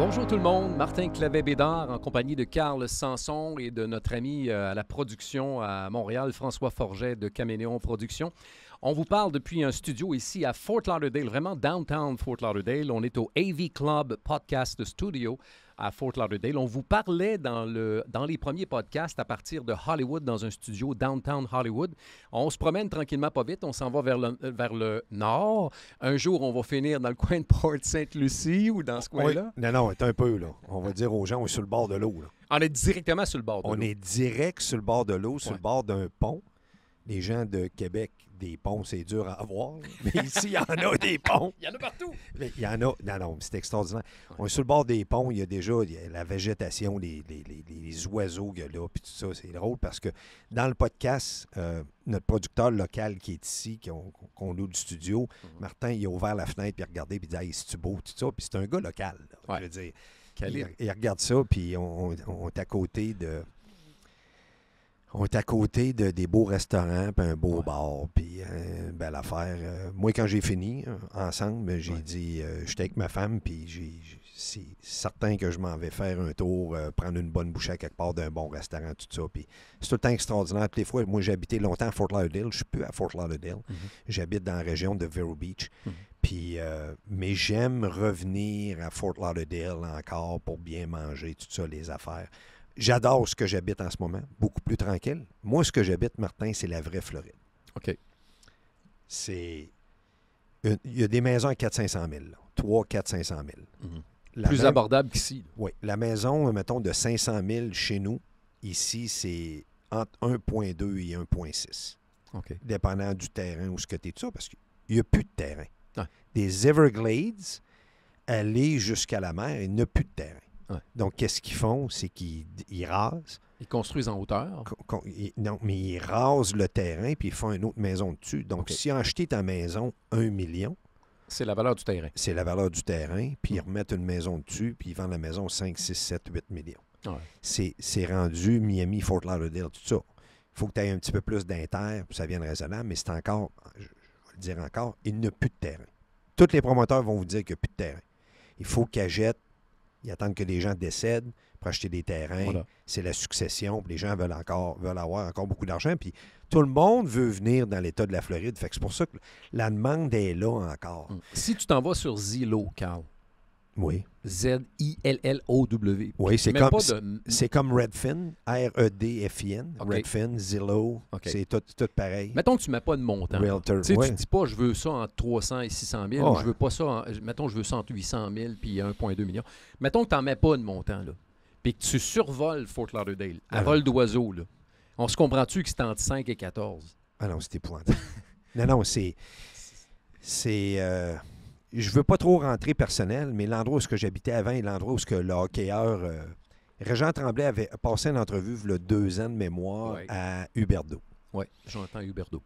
Bonjour tout le monde, Martin Clavet-Bédard en compagnie de Carl Sanson et de notre ami à la production à Montréal, François Forget de Caméléon Productions. On vous parle depuis un studio ici à Fort Lauderdale, vraiment downtown Fort Lauderdale. On est au AV Club Podcast Studio à Fort Lauderdale. On vous parlait dans les premiers podcasts à partir de Hollywood, dans un studio downtown Hollywood. On se promène tranquillement, pas vite. On s'en va vers le nord. Un jour, on va finir dans le coin de Port-Sainte-Lucie ou dans ce coin-là. Oui. Non, un peu, là. On va dire aux gens, on est sur le bord de l'eau, là. On est directement sur le bord de l'eau. On est direct sur le bord de l'eau, sur le bord d'un pont. Les gens de Québec, des ponts, c'est dur à avoir. Mais ici, il y en a des ponts. Il y en a partout. Mais il y en a. Non, c'est extraordinaire. On est sur le bord des ponts. Il y a la végétation, les oiseaux qu'il y a là, puis tout ça. C'est drôle parce que dans le podcast, notre producteur local qui est ici, qu'on loue du studio, Martin, il a ouvert la fenêtre, puis il a regardé, puis il dit « Hey, c'est-tu beau? » tout ça. Puis c'est un gars local. Là, je veux dire. Il regarde ça, puis on est à côté de... On est à côté des beaux restaurants, puis un beau bar, puis une belle affaire. Moi, quand j'ai fini, ensemble, j'ai dit, j'étais avec ma femme, puis c'est certain que je m'en vais faire un tour, prendre une bonne bouchée à quelque part d'un bon restaurant, tout ça. Puis c'est tout le temps extraordinaire. Toutes les fois, moi, j'ai habité longtemps à Fort Lauderdale. Je suis plus à Fort Lauderdale. J'habite dans la région de Vero Beach. Puis, mais j'aime revenir à Fort Lauderdale encore pour bien manger, tout ça, les affaires. J'adore ce que j'habite en ce moment, beaucoup plus tranquille. Moi, ce que j'habite, Martin, c'est la vraie Floride. OK. Il y a des maisons à 400-500 000, 300-400-500 000. Plus abordable qu'ici. Oui. La maison, mettons, de 500 000 chez nous, ici, c'est entre 1,2 et 1,6. OK. Dépendant du terrain où ce que tu es, tout ça, parce qu'il n'y a plus de terrain. Ouais. Des Everglades, aller jusqu'à la mer, il n'y a plus de terrain. Ouais. Donc, qu'est-ce qu'ils font? C'est qu'ils rasent. Ils construisent en hauteur. Non, mais ils rasent le terrain puis ils font une autre maison dessus. Donc, si ils ont acheté ta maison 1 million... C'est la valeur du terrain. C'est la valeur du terrain, puis ils remettent une maison dessus, puis ils vendent la maison 5, 6, 7, 8 millions. Ouais. C'est rendu Miami, Fort Lauderdale, tout ça. Il faut que tu aies un petit peu plus d'inter, puis ça vienne raisonnable, mais c'est encore, je vais le dire encore, il n'y a plus de terrain. Tous les promoteurs vont vous dire qu'il n'y a plus de terrain. Il faut qu'ils achètent. Ils attendent que les gens décèdent pour acheter des terrains. Voilà. C'est la succession. Puis les gens veulent avoir encore beaucoup d'argent. Puis tout le monde veut venir dans l'État de la Floride. Fait que c'est pour ça que la demande est là encore. Si tu t'en vas sur Zillow, Carl. Oui. Z-I-L-L-O-W. Oui, c'est comme Redfin, R-E-D-F-I-N. Okay. Redfin, Zillow, c'est tout pareil. Mettons que tu ne mets pas de montant. Realtor, tu ne dis pas, je veux ça entre 300 et 600 000, ou je veux pas ça, mettons, je veux ça entre 800 000 puis 1,2 million. Mettons que tu n'en mets pas de montant, là, puis que tu survoles Fort Lauderdale, à vol d'oiseau, là. On se comprend-tu que c'est entre 5 et 14? Ah non, c'est épouvantable. non, c'est... Je veux pas trop rentrer personnel, mais l'endroit où j'habitais avant et l'endroit où le hockeyeur Régent Tremblay avait passé une entrevue il y a 2 ans de mémoire à Huberdeau. Oui, Jonathan Huberdeau.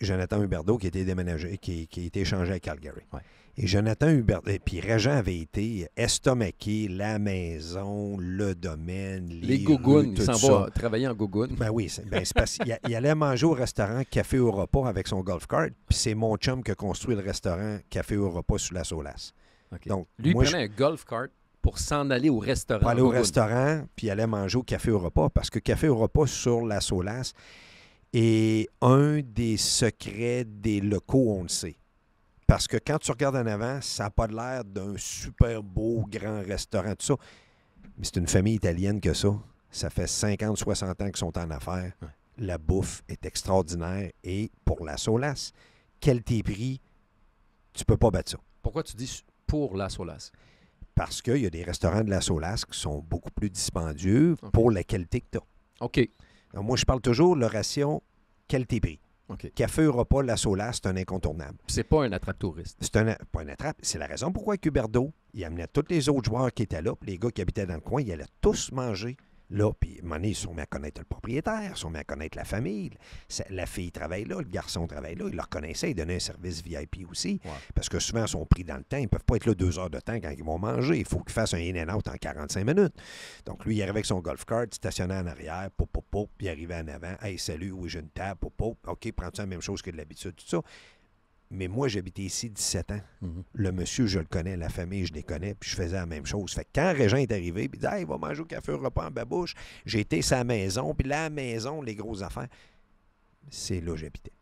Jonathan Huberdeau qui a été déménagé, qui a été échangé à Calgary. Ouais. Et Jonathan Huberdeau, et puis Régent avait été estomaqué, la maison, le domaine, les gougounes, il s'en va travailler en gougoune. Ben oui, c'est parce qu'il allait manger au restaurant Café Europa avec son golf cart, puis c'est mon chum qui a construit le restaurant Café Europa sur la Solace. Okay. Donc, lui, il prenait un golf cart pour s'en aller au restaurant. Pour aller au restaurant, puis il allait manger au Café Europa, parce que Café Europa sur la Solace est un des secrets des locaux, on le sait. Parce que quand tu regardes en avant, ça n'a pas l'air d'un super beau grand restaurant, tout ça. Mais c'est une famille italienne que ça. Ça fait 50, 60 ans qu'ils sont en affaires. Ouais. La bouffe est extraordinaire. Et pour la Solace, qualité-prix, tu peux pas battre ça. Pourquoi tu dis pour la Solace? Parce qu'il y a des restaurants de la Solace qui sont beaucoup plus dispendieux pour la qualité que tu as. OK. Alors, moi, je parle toujours le ratio qualité-prix. Okay. Café Europa, la Solace, c'est un incontournable. C'est pas un attrape-touriste. C'est pas un attrape. C'est la raison pourquoi Huberdeau, il amenait tous les autres joueurs qui étaient là, puis les gars qui habitaient dans le coin, ils allaient tous manger là. Puis, à un moment donné, ils sont mis à connaître le propriétaire, ils sont mis à connaître la famille. La fille travaille là, le garçon travaille là. Ils le reconnaissaient, ils donnaient un service VIP aussi. Ouais. Parce que souvent, ils sont pris dans le temps. Ils ne peuvent pas être là 2 heures de temps quand ils vont manger. Il faut qu'ils fassent un in-and-out en 45 minutes. Donc, lui, il arrivait avec son golf cart, stationnait en arrière, puis il arrivait en avant. Hey, salut, oui, j'ai une table, OK, prends-tu la même chose que de l'habitude, tout ça. Mais moi, j'habitais ici 17 ans. Mhm. Le monsieur, je le connais, la famille, je les connais, puis je faisais la même chose. Fait que quand Régent est arrivé, puis il dit hey, il va manger au café au repas en babouche, j'ai été sa maison, puis la maison, les grosses affaires, c'est là que j'habitais.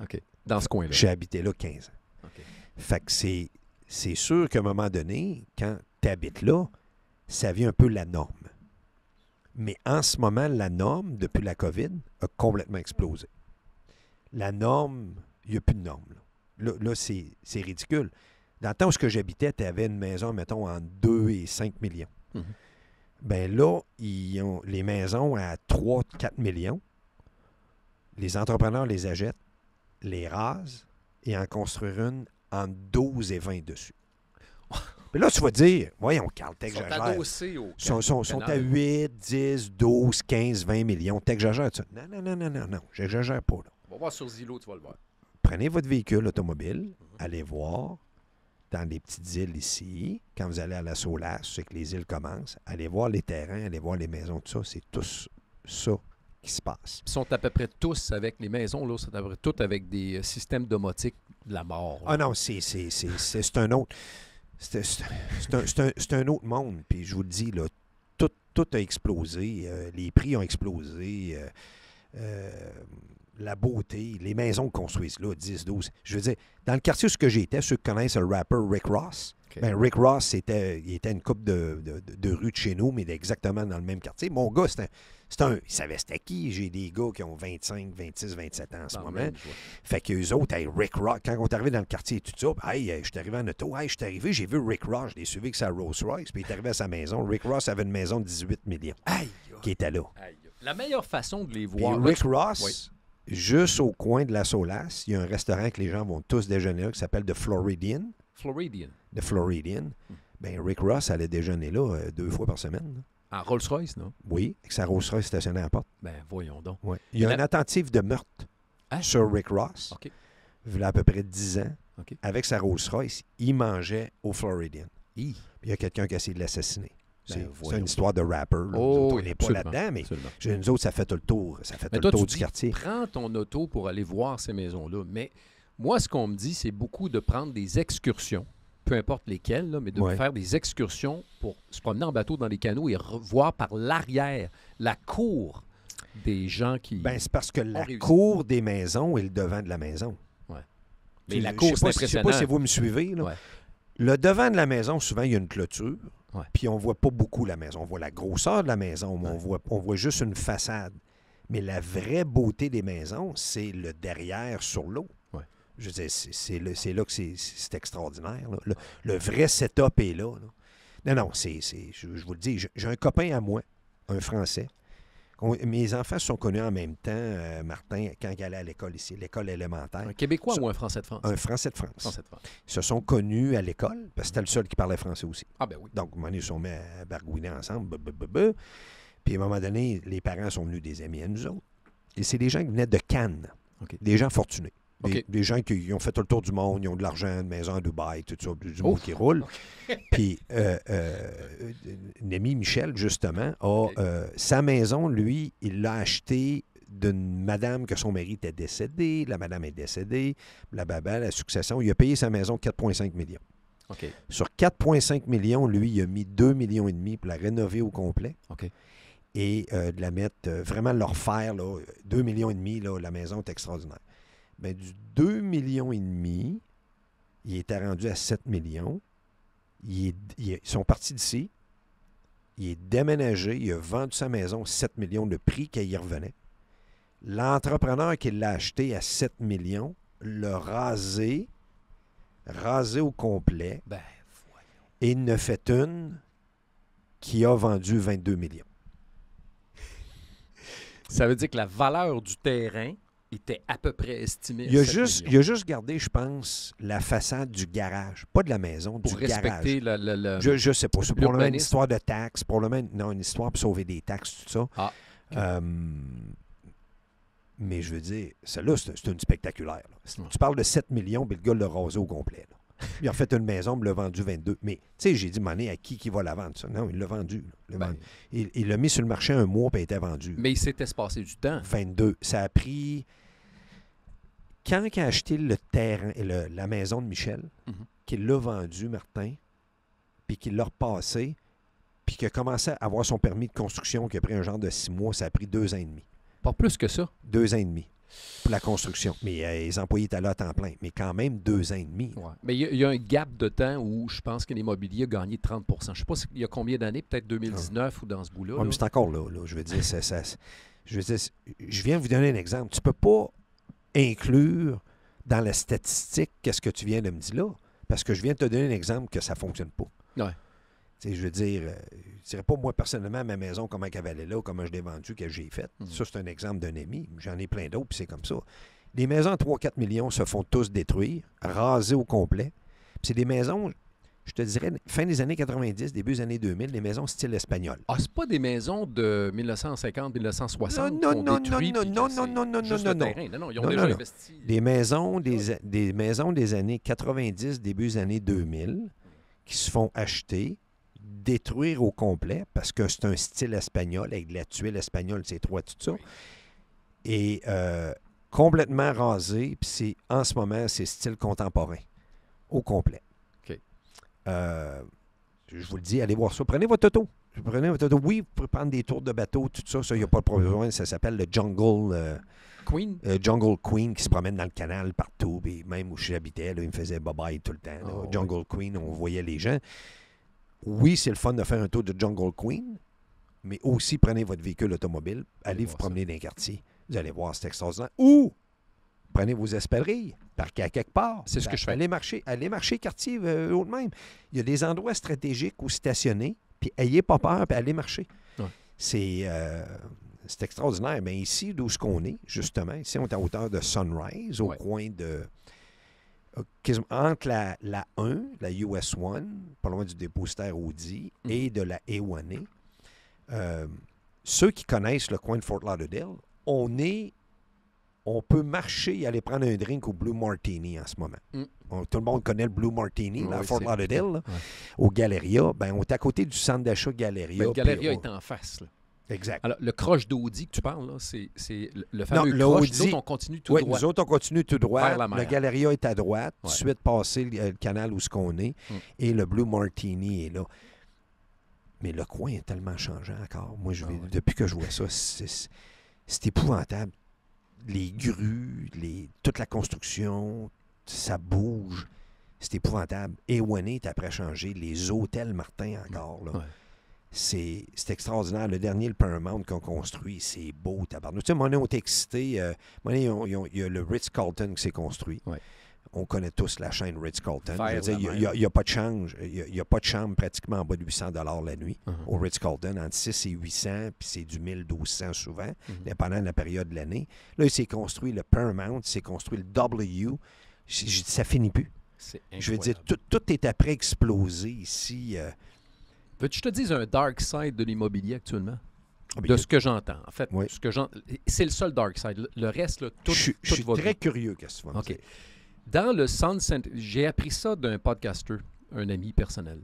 OK. Dans ce coin-là. J'ai habité là 15 ans. OK. Fait que c'est sûr qu'à un moment donné, quand tu habites là, ça devient un peu la norme. Mais en ce moment, la norme, depuis la COVID, a complètement explosé. La norme, il n'y a plus de norme. Là, c'est ridicule. Dans le temps où j'habitais, tu avais une maison, mettons, entre 2 et 5 millions. Mhm. Bien là, ils ont les maisons à 3-4 millions. Les entrepreneurs les achètent, les rasent et en construire une entre 12 et 20 dessus. Puis là, tu vas dire, voyons, Carl, t'exagères. Ils sont adossés au sont à 8, 10, 12, 15, 20 millions. T'exagères ça. Non, j'exagère pas. Là. On va voir sur Zillow, tu vas le voir. Prenez votre véhicule automobile, allez voir dans les petites îles ici, quand vous allez à la Solace, c'est que les îles commencent, allez voir les terrains, allez voir les maisons, tout ça, c'est tout ça qui se passe. Ils sont à peu près tous avec les maisons, là, sont à peu près toutes avec des systèmes domotiques de la mort. Là. Ah non, c'est un autre... C'est un autre monde, puis je vous le dis, là, tout a explosé, les prix ont explosé, la beauté, les maisons qu'on construisent là, 10, 12. Je veux dire, dans le quartier où j'étais, ceux qui connaissent le rapper Rick Ross, Okay. ben Rick Ross, il était une coupe de rue de chez nous, mais exactement dans le même quartier. Mon gars, il savait c'était qui. J'ai des gars qui ont 25, 26, 27 ans en ce moment. Même, fait qu'eux autres, hey, Rick Ross, quand on est arrivé dans le quartier et tout ça, hey, je suis arrivé en auto, hey, je suis arrivé, j'ai vu Rick Ross, je l'ai suivi avec sa Rolls Royce, puis il est arrivé à sa maison. Rick Ross avait une maison de 18 millions qui était là. Aïe. La meilleure façon de les Puis voir... Rick Ross, juste au coin de la Solace, il y a un restaurant que les gens vont tous déjeuner là qui s'appelle The Floridian. The Floridian. Ben Rick Ross allait déjeuner là 2 fois par semaine. Là. En Rolls-Royce, non? Oui, avec sa Rolls Royce stationnée à la porte. Ben, voyons donc. Ouais. Il y a une tentative de meurtre sur Rick Ross. OK. Il y a à peu près 10 ans. OK. Avec sa Rolls Royce, il mangeait au Floridian. Hi. Il y a quelqu'un qui a essayé de l'assassiner. Ben, c'est une histoire de rapper. Là. Oh, on n'est pas là-dedans, mais nous autres, ça fait tout le tour. Ça fait tout le tour du quartier. Prends ton auto pour aller voir ces maisons-là. Mais moi, ce qu'on me dit, c'est beaucoup de prendre des excursions, peu importe lesquelles, là, mais de faire des excursions pour se promener en bateau dans les canaux et voir par l'arrière la cour des gens qui... Ben, c'est parce que la cour des maisons est le devant de la maison. Ouais. Mais la cour, c'est impressionnant. Je ne sais pas si vous me suivez. Là. Ouais. Le devant de la maison, souvent, il y a une clôture. Ouais. Puis on ne voit pas beaucoup la maison. On voit la grosseur de la maison, mais on voit juste une façade. Mais la vraie beauté des maisons, c'est le derrière sur l'eau. Ouais. Je veux dire, c'est là que c'est extraordinaire. Là. Le vrai setup est là. Non, je vous le dis, j'ai un copain à moi, un Français. Mes enfants se sont connus en même temps, Martin, quand il allait à l'école ici, l'école élémentaire. Un Québécois ou un Français de France? Un Français de France. Français de France. Ils se sont connus à l'école, parce que c'était le seul qui parlait français aussi. Ah ben oui. Donc, à un moment donné, ils se sont mis à bargouiner ensemble. Puis, à un moment donné, les parents sont venus des amis à nous autres. Et c'est des gens qui venaient de Cannes. Okay. Des gens fortunés. Okay. Des gens qui ont fait tout le tour du monde, ils ont de l'argent, une maison à Dubaï, tout ça, du monde qui roule. Okay. Puis, Némi Michel, justement, a sa maison, lui, il l'a achetée d'une madame que son mari était décédé. La madame est décédée. Blablabla, la succession. Il a payé sa maison 4,5 millions. Okay. Sur 4,5 millions, lui, il a mis 2,5 millions pour la rénover au complet. Okay. Et de la mettre, vraiment leur faire, 2,5 millions, là, la maison est extraordinaire. Bien, du 2,5 millions, il était rendu à 7 millions. Ils sont partis d'ici. Il est déménagé. Il a vendu sa maison 7 millions, le prix qu'il y revenait. L'entrepreneur qui l'a acheté à 7 millions l'a rasé au complet. Ben, et il ne fait une qui a vendu 22 millions. Ça veut dire que la valeur du terrain était à peu près estimée à 7 il a juste gardé, je pense, la façade du garage. Pas de la maison, pour du garage. Pour respecter Je ne sais pas. C'est probablement une histoire de taxes. Probablement, une histoire pour sauver des taxes, tout ça. Ah, okay. Mais je veux dire, celle-là, c'est une spectaculaire. Tu parles de 7 millions, puis le gars l'a rasé au complet. Là. Il a fait une maison, il l'a vendu 22. Mais, tu sais, j'ai dit, mané, à qui va la vendre, ça? Non, il l'a vendu. Il l'a mis sur le marché un mois, puis il était vendu. Mais il s'était passé du temps. 22. Ça a pris... quand il a acheté le terrain, la maison de Michel, qu'il l'a vendu, Martin, puis qu'il l'a repassé, puis qu'il a commencé à avoir son permis de construction, qui a pris un genre de 6 mois, ça a pris 2 ans et demi. Pas plus que ça. 2 ans et demi pour la construction. Mais les employés étaient là à temps plein. Mais quand même, 2 ans et demi. Ouais. Mais il y a un gap de temps où je pense que l'immobilier a gagné 30 %. Je ne sais pas il y a combien d'années, peut-être 2019 ou dans ce bout-là. Ouais, mais c'est encore là. Je veux dire, je viens de vous donner un exemple. Tu ne peux pas inclure dans la statistique qu'est-ce que tu viens de me dire là. Parce que je viens de te donner un exemple que ça ne fonctionne pas. Ouais. Je veux dire, je ne dirais pas moi personnellement à ma maison comment elle allait là ou comment je l'ai vendue, que j'ai faite. Ça, c'est un exemple d'un ami. J'en ai plein d'autres, puis c'est comme ça. Les maisons à 3-4 millions se font tous détruire, raser au complet. Puis c'est des maisons, je te dirais, fin des années 90, début des années 2000, des maisons style espagnol. Ah, c'est pas des maisons de 1950-1960 Non, ils ont déjà investi. Des maisons des années 90, début des années 2000, qui se font acheter, détruire au complet, parce que c'est un style espagnol, avec de la tuile espagnole, c'est tout ça. Et complètement rasé, puis en ce moment, c'est style contemporain, au complet. OK. Je vous le dis, allez voir ça. Prenez votre auto. Oui, vous pouvez prendre des tours de bateau, tout ça, il n'y a pas de problème. Ça s'appelle le Jungle Queen. Jungle Queen qui se promène dans le canal partout, puis même où j'habitais, il me faisait bye-bye tout le temps. Jungle Queen, on voyait les gens. Oui, c'est le fun de faire un tour de Jungle Queen, mais aussi prenez votre véhicule automobile, allez vous promener dans les quartiers. Vous allez voir, c'est extraordinaire. Ou prenez vos espadrilles, parquez à quelque part. C'est ce que je fais. Allez marcher quartier haut-de-même. Il y a des endroits stratégiques où stationner, puis ayez pas peur, puis allez marcher. Ouais. C'est extraordinaire. Mais ici, d'où ce qu'on est, justement, ici, on est à hauteur de Sunrise, au coin de... entre la 1, la US 1, pas loin du dépositaire Audi, et de la A1A. Ceux qui connaissent le coin de Fort Lauderdale, on peut marcher et aller prendre un drink au Blue Martini en ce moment. Tout le monde connaît le Blue Martini, à Fort Lauderdale, au Galleria. Ben, on est à côté du centre d'achat Galleria. Le Galleria est en face, là. Exact. Alors, le croche d'Audi que tu parles, là, c'est le fameux croche. Nous autres, on continue tout droit. Oui, nous autres, on continue tout droit. Vers la mer. Le Galleria est à droite, tout de suite passé le canal où ce qu'on est, et le Blue Martini est là. Mais le coin est tellement changeant encore. Moi, depuis que je vois ça, c'est épouvantable. Les grues, toute la construction, ça bouge. C'est épouvantable. A1A est après changé. Les hôtels Martin encore, là. Ouais. C'est extraordinaire. Le dernier, le Paramount qu'on construit, c'est beau, tabarnak. Tu sais, on est excité. Il y a le Ritz-Carlton qui s'est construit. Ouais. On connaît tous la chaîne Ritz-Carlton. Il n'y a pas de change. Il n'y a pas de chambre pratiquement en bas de 800 $ la nuit au Ritz-Carlton. Entre 6 et 800, puis c'est du 1200 souvent, dépendant de la période de l'année. Là, il s'est construit le Paramount, il s'est construit le W. Ça finit plus. Je veux dire, tout est après explosé ici. Veux-tu que je te dise un dark side de l'immobilier actuellement? De ce que j'entends. En fait, c'est le seul dark side. Le reste, là, tout je suis très curieux qu'est-ce que tu vas me dire. Dans le Sun Sentinel, j'ai appris ça d'un podcaster, un ami personnel,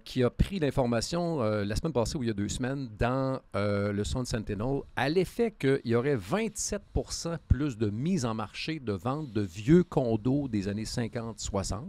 qui a pris l'information la semaine passée ou il y a 2 semaines dans le Sun Sentinel à l'effet qu'il y aurait 27 % plus de mise en marché de vente de vieux condos des années 50-60,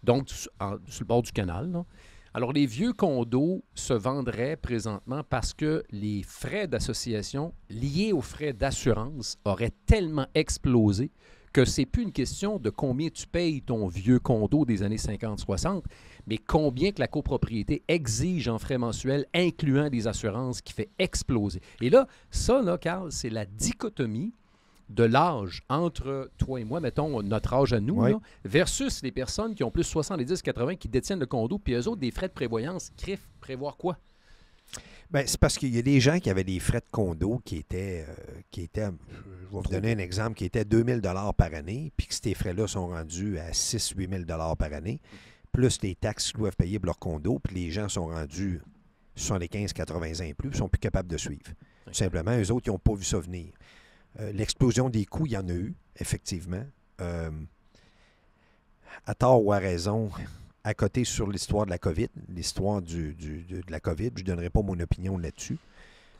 donc sur le bord du canal, là. Alors, les vieux condos se vendraient présentement parce que les frais d'association liés aux frais d'assurance auraient tellement explosé que c'est plus une question de combien tu payes ton vieux condo des années 50-60, mais combien que la copropriété exige en frais mensuels, incluant des assurances, qui fait exploser. Et là, ça, là, Carl, c'est la dichotomie de l'âge entre toi et moi, mettons notre âge à nous, là, versus les personnes qui ont plus 70-80 qui détiennent le condo, puis eux autres, des frais de prévoyance, prévoir quoi? Bien, c'est parce qu'il y a des gens qui avaient des frais de condo qui étaient je vais vous donner un exemple, qui étaient 2 000 $ par année, puis que ces frais-là sont rendus à 6 000 à 8 000 $ par année, plus les taxes qu'ils doivent payer pour leur condo, puis les gens sont rendus 75-80 ans et plus, ils ne sont plus capables de suivre. Tout simplement, eux autres, ils n'ont pas vu ça venir. L'explosion des coûts, il y en a eu, effectivement. À tort ou à raison, à côté sur l'histoire de la COVID, l'histoire de la COVID, je ne donnerai pas mon opinion là-dessus,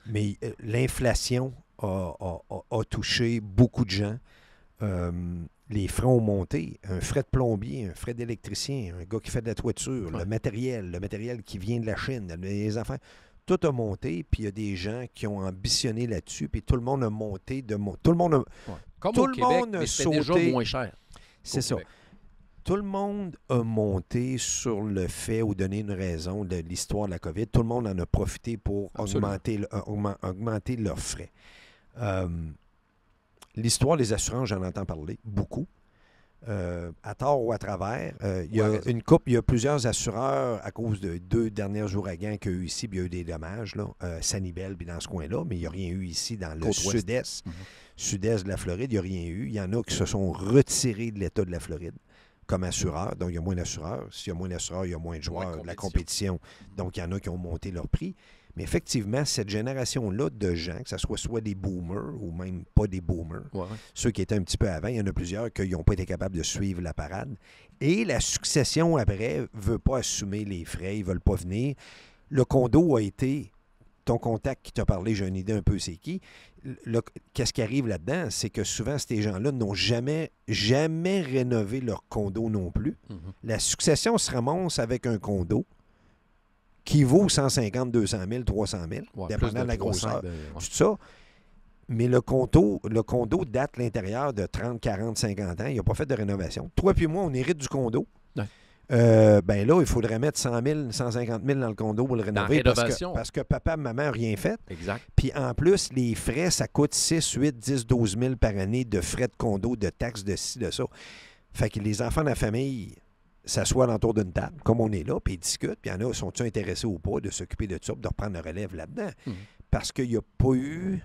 mais l'inflation a touché beaucoup de gens. les frais ont monté. Un frais de plombier, un frais d'électricien, un gars qui fait de la toiture, le matériel qui vient de la Chine, les enfants. Tout a monté, puis il y a des gens qui ont ambitionné là-dessus, puis tout le monde a monté. Tout le monde a, Comme tout au le Québec, monde a mais c'était sauté. déjà moins cher. C'est ça. Québec. Tout le monde a monté sur le fait ou donné une raison de l'histoire de la COVID. Tout le monde en a profité pour augmenter leurs frais. L'histoire des assurances, j'en entends parler beaucoup. À tort ou à travers. Il y a plusieurs assureurs à cause de 2 derniers ouragans qu'il y a eu ici, puis il y a eu des dommages, là, Sanibel, puis dans ce coin-là, mais il n'y a rien eu ici dans le sud-est. Sud-est de la Floride, il n'y a rien eu. Il y en a qui se sont retirés de l'État de la Floride comme assureurs. Donc, il y a moins d'assureurs. S'il y a moins d'assureurs, il y a moins de joueurs de la compétition. Donc, il y en a qui ont monté leur prix. Mais effectivement, cette génération-là de gens, que ce soit des boomers ou même pas des boomers, ceux qui étaient un petit peu avant, il y en a plusieurs qui n'ont pas été capables de suivre la parade. Et la succession, après, ne veut pas assumer les frais, ils ne veulent pas venir. Le condo a été... Ton contact qui t'a parlé, j'ai une idée un peu c'est qui. Qu'est-ce qui arrive là-dedans? C'est que souvent, ces gens-là n'ont jamais rénové leur condo non plus. La succession se ramasse avec un condo qui vaut 150, 200 000, 300 000, dépendant de la grosseur, tout ça. Mais le condo date à l'intérieur de 30, 40, 50 ans. Il n'a pas fait de rénovation. Toi puis moi, on hérite du condo. Ouais. Ben là, il faudrait mettre 100 000, 150 000 dans le condo pour le rénover parce que papa et maman n'ont rien fait. Exact. Puis en plus, les frais, ça coûte 6, 8, 10, 12 000 par année de frais de condo, de taxes, de ci, de ça. Fait que les enfants de la famille s'assoient autour d'une table, comme on est là, puis ils discutent. Puis il y en a, sont-ils intéressés ou pas de s'occuper de ça, de reprendre le relève là-dedans? Parce qu'il n'y a pas eu...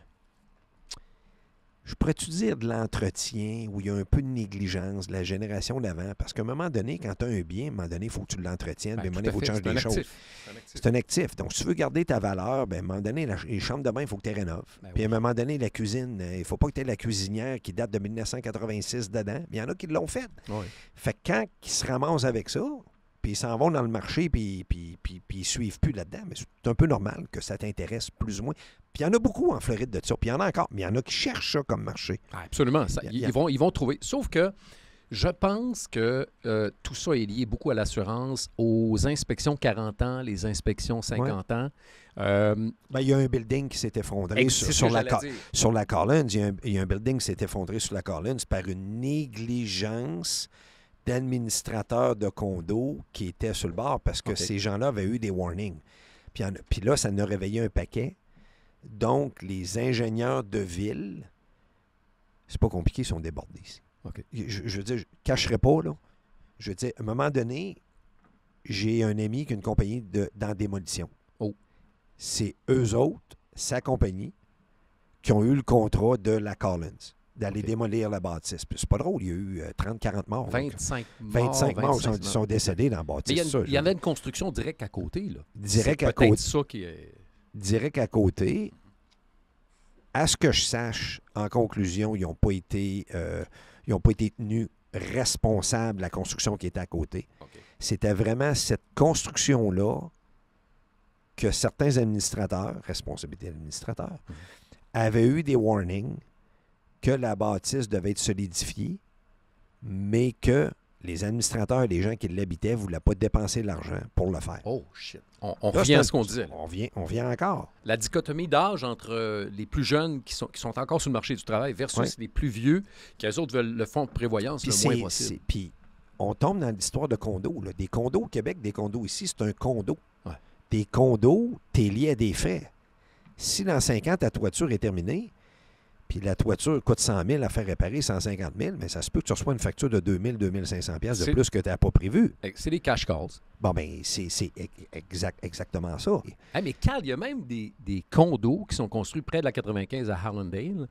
Je pourrais-tu dire de l'entretien où il y a un peu de négligence de la génération d'avant? Parce qu'à un moment donné, quand tu as un bien, à un moment donné, il faut que tu l'entretiennes, puis à un moment donné, il faut que tu changes des choses. C'est un actif. Donc, si tu veux garder ta valeur, bien, à un moment donné, les chambres de bain, il faut que tu les rénoves. Puis à un moment donné, la cuisine, il ne faut pas que tu aies la cuisinière qui date de 1986 dedans. Il y en a qui l'ont fait. Fait que quand ils se ramassent avec ça, puis ils s'en vont dans le marché, puis ils ne suivent plus là-dedans. Mais c'est un peu normal que ça t'intéresse plus ou moins. Puis il y en a beaucoup en Floride de ça. Puis il y en a encore. Mais il y en a qui cherchent ça comme marché. Absolument. Ils vont trouver. Sauf que je pense que tout ça est lié beaucoup à l'assurance, aux inspections 40 ans, les inspections 50 ans. Il y a un building qui s'est effondré sur la Collins. Il y a un building qui s'est effondré sur la Collins par une négligence d'administrateurs de condos qui étaient sur le bord parce que ces gens-là avaient eu des warnings. Puis là, ça en a réveillé un paquet. Donc, les ingénieurs de ville, c'est pas compliqué, ils sont débordés ici. Je veux dire, je ne cacherai pas, là. Je veux dire, à un moment donné, j'ai un ami qui a une compagnie dans démolition. C'est eux autres, sa compagnie, qui ont eu le contrat de la Collins d'aller démolir la bâtisse. Puis c'est pas drôle, il y a eu 30-40 morts. 25 morts sont décédés dans la bâtisse. Il y avait une construction directe à côté. Là. Direct à côté. Ça qui est... Direct à côté. À ce que je sache, en conclusion, ils n'ont pas été tenus responsables de la construction qui était à côté. C'était vraiment cette construction-là que certains administrateurs, responsabilité d'administrateurs, avaient eu des warnings que la bâtisse devait être solidifiée, mais que les administrateurs et les gens qui l'habitaient ne voulaient pas dépenser de l'argent pour le faire. Oh, shit. On revient à ce qu'on disait. On vient encore. La dichotomie d'âge entre les plus jeunes qui sont encore sur le marché du travail versus les plus vieux, qui eux autres veulent le fonds de prévoyance le moins possible. Puis on tombe dans l'histoire de condos. Là. Des condos au Québec, des condos ici, c'est un condo. Des condos, tu es lié à des frais. Si dans 5 ans, ta toiture est terminée, puis la toiture coûte 100 000 à faire réparer, 150 000, mais ça se peut que tu reçois une facture de 2 000, 2 500 $ de plus que tu n'as pas prévu. C'est des cash calls. Bon, bien, c'est exactement ça. Mais Carl, il y a même des condos qui sont construits près de la 95 à Hallandale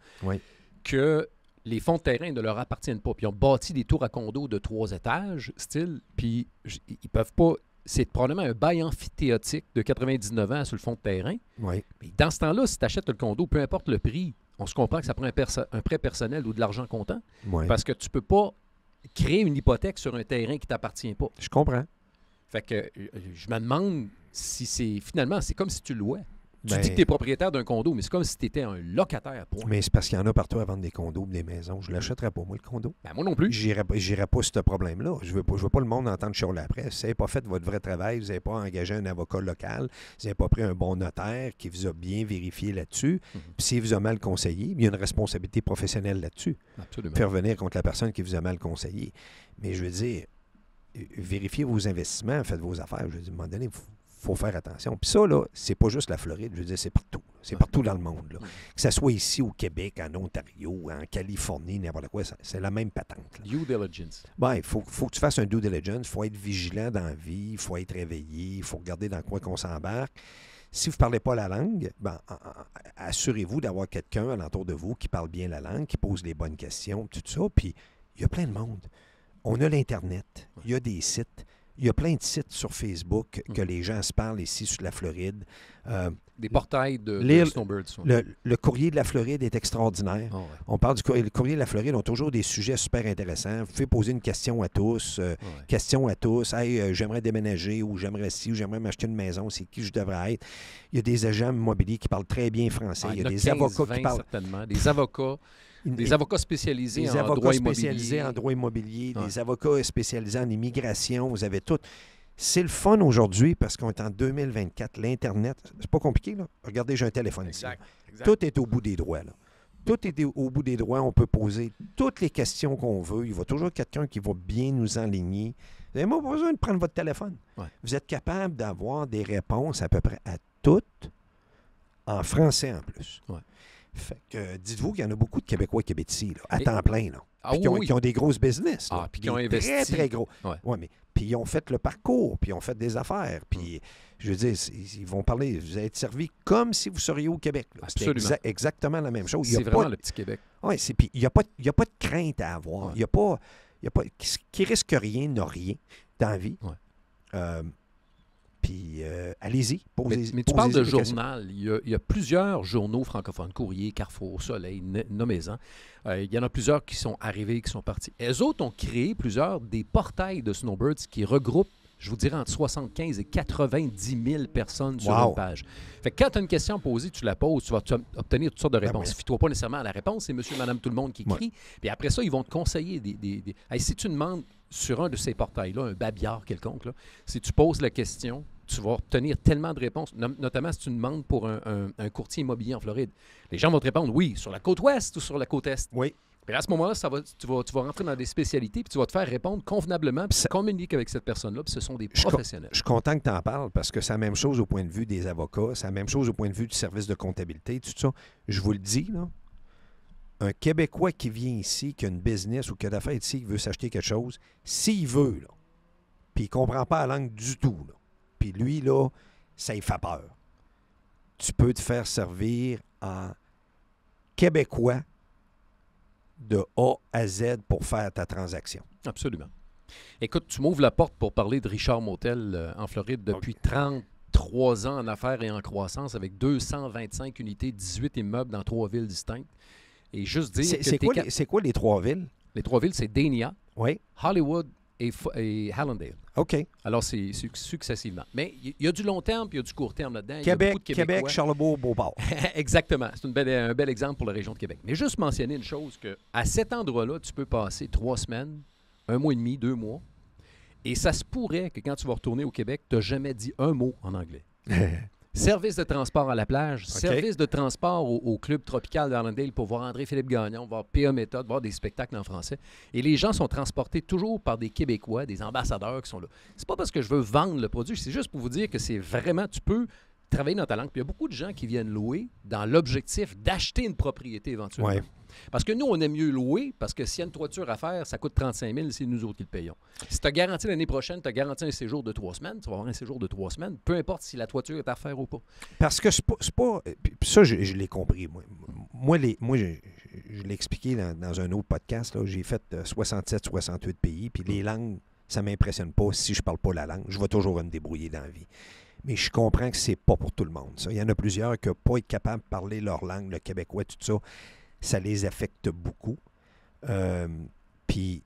que les fonds de terrain ne leur appartiennent pas. Puis ils ont bâti des tours à condos de 3 étages, style, puis ils peuvent pas... C'est probablement un bail amphithéotique de 99 ans sur le fond de terrain. Mais dans ce temps-là, si tu achètes le condo, peu importe le prix, on se comprend que ça prend un prêt personnel ou de l'argent comptant. Parce que tu ne peux pas créer une hypothèque sur un terrain qui ne t'appartient pas. Je comprends. Fait que je me demande si c'est... Finalement, c'est comme si tu louais. Tu dis que tu es propriétaire d'un condo, mais c'est comme si tu étais un locataire. Point. Mais c'est parce qu'il y en a partout à vendre des condos, des maisons. Je ne l'achèterais pas, moi, le condo. Ben, moi non plus. J'irais pas ce problème-là. Je veux pas le monde entendre chialer après. Si vous n'avez pas fait votre vrai travail, vous n'avez pas engagé un avocat local, vous n'avez pas pris un bon notaire qui vous a bien vérifié là-dessus, puis s'il vous a mal conseillé, il y a une responsabilité professionnelle là-dessus. Absolument. Faire venir contre la personne qui vous a mal conseillé. Mais je veux dire, vérifiez vos investissements, faites vos affaires. Je veux dire, à un moment donné, faut faire attention. Puis ça, là, c'est pas juste la Floride, je veux dire, c'est partout. C'est partout dans le monde. Là. Que ce soit ici au Québec, en Ontario, en Californie, n'importe quoi, c'est la même patente. Là. Due diligence. Ben, il faut que tu fasses un due diligence, il faut être vigilant dans la vie, il faut être réveillé, il faut regarder dans quoi qu'on s'embarque. Si vous ne parlez pas la langue, ben, assurez-vous d'avoir quelqu'un alentour de vous qui parle bien la langue, qui pose les bonnes questions, tout ça. Puis, il y a plein de monde. On a l'Internet, il y a des sites. Il y a plein de sites sur Facebook que les gens se parlent ici sur la Floride. Des portails de Snowbirds. Le courrier de la Floride est extraordinaire. Oh, ouais. On parle du courrier. Le courrier de la Floride ont toujours des sujets super intéressants. Vous pouvez poser une question à tous. Question à tous. Hey, j'aimerais déménager ou j'aimerais ci ou j'aimerais m'acheter une maison. C'est qui je devrais être. Il y a des agents immobiliers qui parlent très bien français. Il y a des avocats qui parlent. Certainement. Des avocats. Des avocats spécialisés en droit immobilier. Des avocats spécialisés en immigration. Vous avez tout. C'est le fun aujourd'hui parce qu'on est en 2024. L'Internet, c'est pas compliqué, là. Regardez, j'ai un téléphone ici. Exact. Tout est au bout des droits, là. Tout est au bout des droits. On peut poser toutes les questions qu'on veut. Il y a toujours quelqu'un qui va bien nous enligner. Vous n'avez pas besoin de prendre votre téléphone. Ouais. Vous êtes capable d'avoir des réponses à peu près à toutes en français en plus. Ouais. Fait que dites-vous qu'il y en a beaucoup de Québécois et Québécois à temps plein, là. Qui ont des grosses business. Là, puis qui ont investi. Très, très gros. Ouais. Mais puis ils ont fait le parcours, puis ils ont fait des affaires. Puis, je veux dire, ils vont parler, vous allez être servi comme si vous seriez au Québec. C'est exactement la même chose. C'est vraiment le petit Québec. Oui, puis il n'y a pas de crainte à avoir. Il n'y a pas... Qui risque rien n'a rien dans la vie. Ouais. Puis, allez-y. Mais tu parles de journal. Il y a plusieurs journaux francophones, Courrier, Carrefour, Soleil, nommez-en. Il y en a plusieurs qui sont arrivés, qui sont partis. Eux autres ont créé des portails de Snowbirds qui regroupent, je vous dirais, entre 75 et 90 000 personnes sur une page. Fait que quand tu as une question à poser, tu la poses, tu vas obtenir toutes sortes de réponses. Fie-toi pas nécessairement à la réponse, c'est monsieur, madame, tout le monde qui écrit. Puis après ça, ils vont te conseiller Hey, si tu demandes sur un de ces portails-là, un babillard quelconque, là, si tu poses la question, tu vas obtenir tellement de réponses, notamment si tu demandes pour un courtier immobilier en Floride. Les gens vont te répondre, oui, sur la côte ouest ou sur la côte est. Oui. Puis à ce moment-là, tu vas rentrer dans des spécialités, puis tu vas te faire répondre convenablement, puis communiquer avec cette personne-là, puis ce sont des professionnels. Je suis content que tu en parles, parce que c'est la même chose au point de vue des avocats, c'est la même chose au point de vue du service de comptabilité, tout ça. Je vous le dis, là, un Québécois qui vient ici, qui a une business ou qui a d'affaires ici, qui veut s'acheter quelque chose, s'il veut, là, puis il ne comprend pas la langue du tout, là, puis lui, là, ça lui fait peur. Tu peux te faire servir en Québécois de A à Z pour faire ta transaction. Absolument. Écoute, tu m'ouvres la porte pour parler de Richard Motel en Floride depuis 33 ans en affaires et en croissance avec 225 unités, 18 immeubles dans 3 villes distinctes. Et juste dire c'est quoi les 3 villes? Les 3 villes, c'est Dania, oui. Hollywood et Hallandale. OK. Alors, c'est successivement. Mais il y a du long terme puis il y a du court terme là-dedans. Québec, Charlebourg, Beauport. Exactement. C'est un bel exemple pour la région de Québec. Mais juste mentionner une chose, qu'à cet endroit-là, tu peux passer 3 semaines, 1 mois et demi, 2 mois, et ça se pourrait que quand tu vas retourner au Québec, tu n'as jamais dit un mot en anglais. Service de transport à la plage, service de transport au club tropical d'Arlandale pour voir André-Philippe Gagnon, voir P.A. Méthode, voir des spectacles en français. Et les gens sont transportés toujours par des Québécois, des ambassadeurs qui sont là. C'est pas parce que je veux vendre le produit, c'est juste pour vous dire que c'est vraiment, tu peux travailler dans ta langue. Puis il y a beaucoup de gens qui viennent louer dans l'objectif d'acheter une propriété éventuellement. Ouais. Parce que nous, on aime mieux louer, parce que s'il y a une toiture à faire, ça coûte 35 000, c'est nous autres qui le payons. Si tu as garanti l'année prochaine, tu as garanti un séjour de 3 semaines, tu vas avoir un séjour de 3 semaines, peu importe si la toiture est à faire ou pas. Parce que c'est pas ça, je l'ai compris. Moi, je l'ai expliqué dans un autre podcast. J'ai fait 67-68 pays, puis les langues, ça ne m'impressionne pas si je ne parle pas la langue. Je vais toujours me débrouiller dans la vie. Mais je comprends que c'est pas pour tout le monde, ça. Il y en a plusieurs qui ne pas être capables de parler leur langue, le québécois, tout ça. Ça les affecte beaucoup. Puis,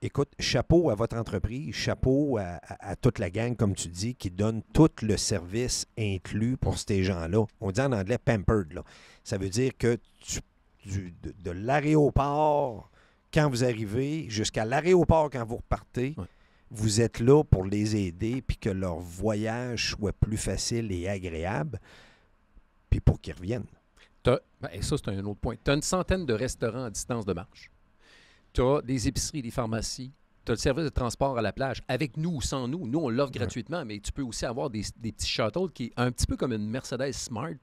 écoute, chapeau à votre entreprise, chapeau à toute la gang, comme tu dis, qui donne tout le service inclus pour ces gens-là. On dit en anglais pampered, là. Ça veut dire que de l'aéroport, quand vous arrivez, jusqu'à l'aéroport quand vous repartez, vous êtes là pour les aider puis que leur voyage soit plus facile et agréable, puis pour qu'ils reviennent. Et ça, c'est un autre point. Tu as une centaine de restaurants à distance de marche. Tu as des épiceries, des pharmacies. Tu as le service de transport à la plage, avec nous ou sans nous. Nous, on l'offre gratuitement, mais tu peux aussi avoir des petits shuttles qui est un petit peu comme une Mercedes Smart.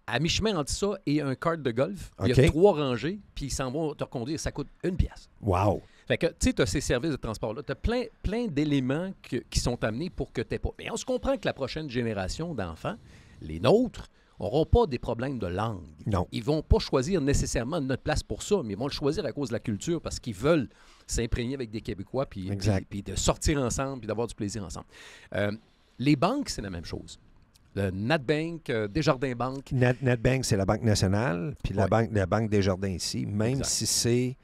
À mi-chemin entre ça et un kart de golf. Il y a 3 rangées, puis ils s'en vont te reconduire. Ça coûte 1 pièce. Wow! Fait que, tu sais, tu as ces services de transport-là. Tu as plein d'éléments qui sont amenés pour que tu n'aies pas. Mais on se comprend que la prochaine génération d'enfants, les nôtres, n'auront pas des problèmes de langue. Non. Ils ne vont pas choisir nécessairement notre place pour ça, mais ils vont le choisir à cause de la culture parce qu'ils veulent s'imprégner avec des Québécois puis de sortir ensemble puis d'avoir du plaisir ensemble. Les banques, c'est la même chose. Le NatBank, Desjardins Bank. NatBank, c'est la Banque nationale, puis la Banque Desjardins ici, même si c'est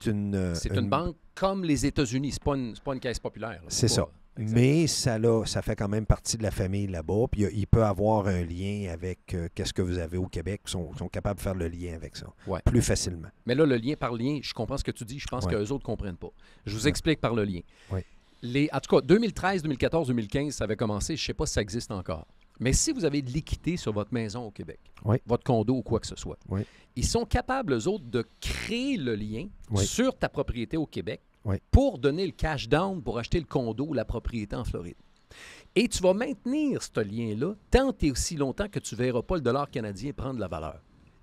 une... C'est une banque comme les États-Unis. C'est pas une caisse populaire. C'est ça. Mais ça fait quand même partie de la famille là-bas. Puis il peut avoir un lien avec qu'est-ce que vous avez au Québec. Ils sont capables de faire le lien avec ça plus facilement. Mais là, le lien par lien, je comprends ce que tu dis. Je pense qu'eux autres ne comprennent pas. Je vous explique par le lien. En tout cas, 2013, 2014, 2015, ça avait commencé. Je ne sais pas si ça existe encore. Mais si vous avez de l'équité sur votre maison au Québec, votre condo ou quoi que ce soit, ils sont capables, eux autres, de créer le lien sur ta propriété au Québec pour donner le cash down pour acheter le condo ou la propriété en Floride. Et tu vas maintenir ce lien-là tant et aussi longtemps que tu ne verras pas le dollar canadien prendre de la valeur.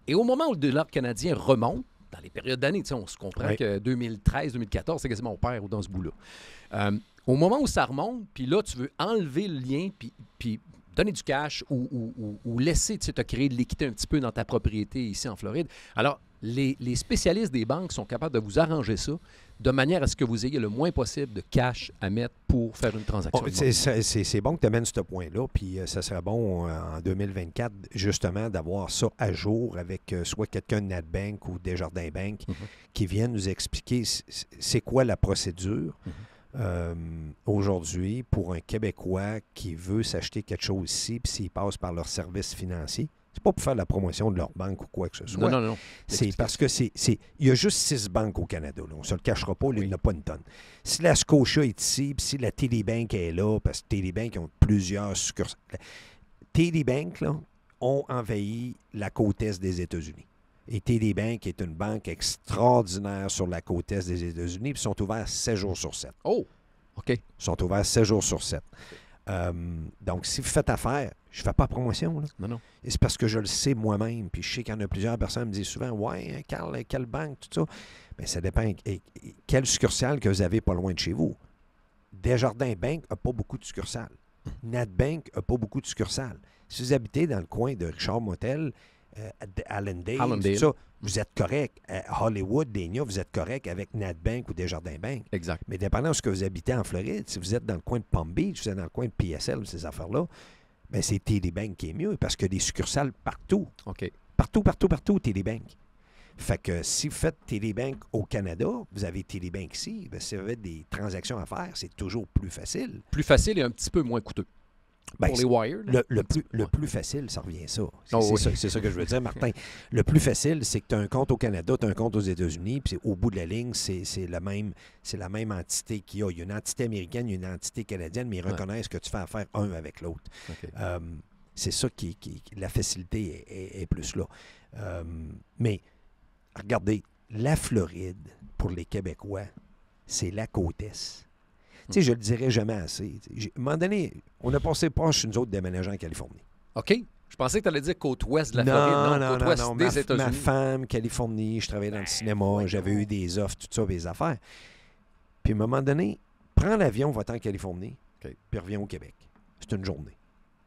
Et au moment où le dollar canadien remonte, dans les périodes d'années, on se comprend que 2013, 2014, c'est quasiment au père ou dans ce bout-là. Au moment où ça remonte, puis là, tu veux enlever le lien, puis donner du cash ou laisser te créer de l'équité un petit peu dans ta propriété ici en Floride. Alors, les spécialistes des banques sont capables de vous arranger ça de manière à ce que vous ayez le moins possible de cash à mettre pour faire une transaction. C'est bon que tu amènes ce point-là, puis ça serait bon en 2024, justement, d'avoir ça à jour avec soit quelqu'un de NatBank ou Desjardins Bank qui viennent nous expliquer c'est quoi la procédure aujourd'hui pour un Québécois qui veut s'acheter quelque chose ici, puis s'il passe par leur service financier. C'est pas pour faire la promotion de leur banque ou quoi que ce soit. Non. C'est parce que il y a juste 6 banques au Canada. Là. On ne se le cachera pas, il n'y en a pas une tonne. Si la Scotia est ici, puis si la TD Bank est là, parce que TD Bank ont plusieurs succursales. TD Bank, là, ont envahi la côte est des États-Unis. Et TD Bank est une banque extraordinaire sur la côte est des États-Unis, puis ils sont ouverts 7 jours sur 7. Oh, OK. Ils sont ouverts 7 jours sur 7. Donc, si vous faites affaire, je ne fais pas de promotion. Là. Non. Et c'est parce que je le sais moi-même. Puis je sais qu'il y en a plusieurs personnes qui me disent souvent « Ouais, Carl, quelle banque, tout ça? » Bien, ça dépend. Quelle succursale que vous avez pas loin de chez vous? Desjardins Bank n'a pas beaucoup de succursales. NatBank n'a pas beaucoup de succursales. Si vous habitez dans le coin de Richard Motel, Allendale, tout ça, vous êtes correct. À Hollywood, Dania, vous êtes correct avec NatBank ou Desjardins Bank. Exact. Mais dépendant de ce que vous habitez en Floride, si vous êtes dans le coin de Palm Beach, vous êtes dans le coin de PSL, ces affaires-là, bien, c'est TD Bank qui est mieux parce qu'il y a des succursales partout. OK. Partout, TD Bank. Fait que si vous faites TD Bank au Canada, vous avez TD Bank ici, bien, si vous avez des transactions à faire, c'est toujours plus facile. Plus facile et un petit peu moins coûteux. Ben, pour les wires. Le plus facile, ça revient à ça. C'est ça que je veux dire, Martin. Le plus facile, c'est que tu as un compte au Canada, tu as un compte aux États-Unis, puis au bout de la ligne, c'est la même entité qu'il y a. Il y a une entité américaine, il y a une entité canadienne, mais ils reconnaissent que tu fais affaire un avec l'autre. Okay. C'est ça la facilité est plus là. Mais regardez, la Floride, pour les Québécois, c'est la côte est. Tu sais, je le dirai jamais assez. À un moment donné, on a passé proche, nous autres, déménageants en Californie. OK. Je pensais que tu allais dire côte ouest de la Floride. Non, côte ouest des États-Unis. Ma femme, Californie, je travaillais dans le cinéma, j'avais eu des offres, tout ça, des affaires. Puis à un moment donné, prends l'avion, va-t'en en Californie, puis reviens au Québec. C'est une journée.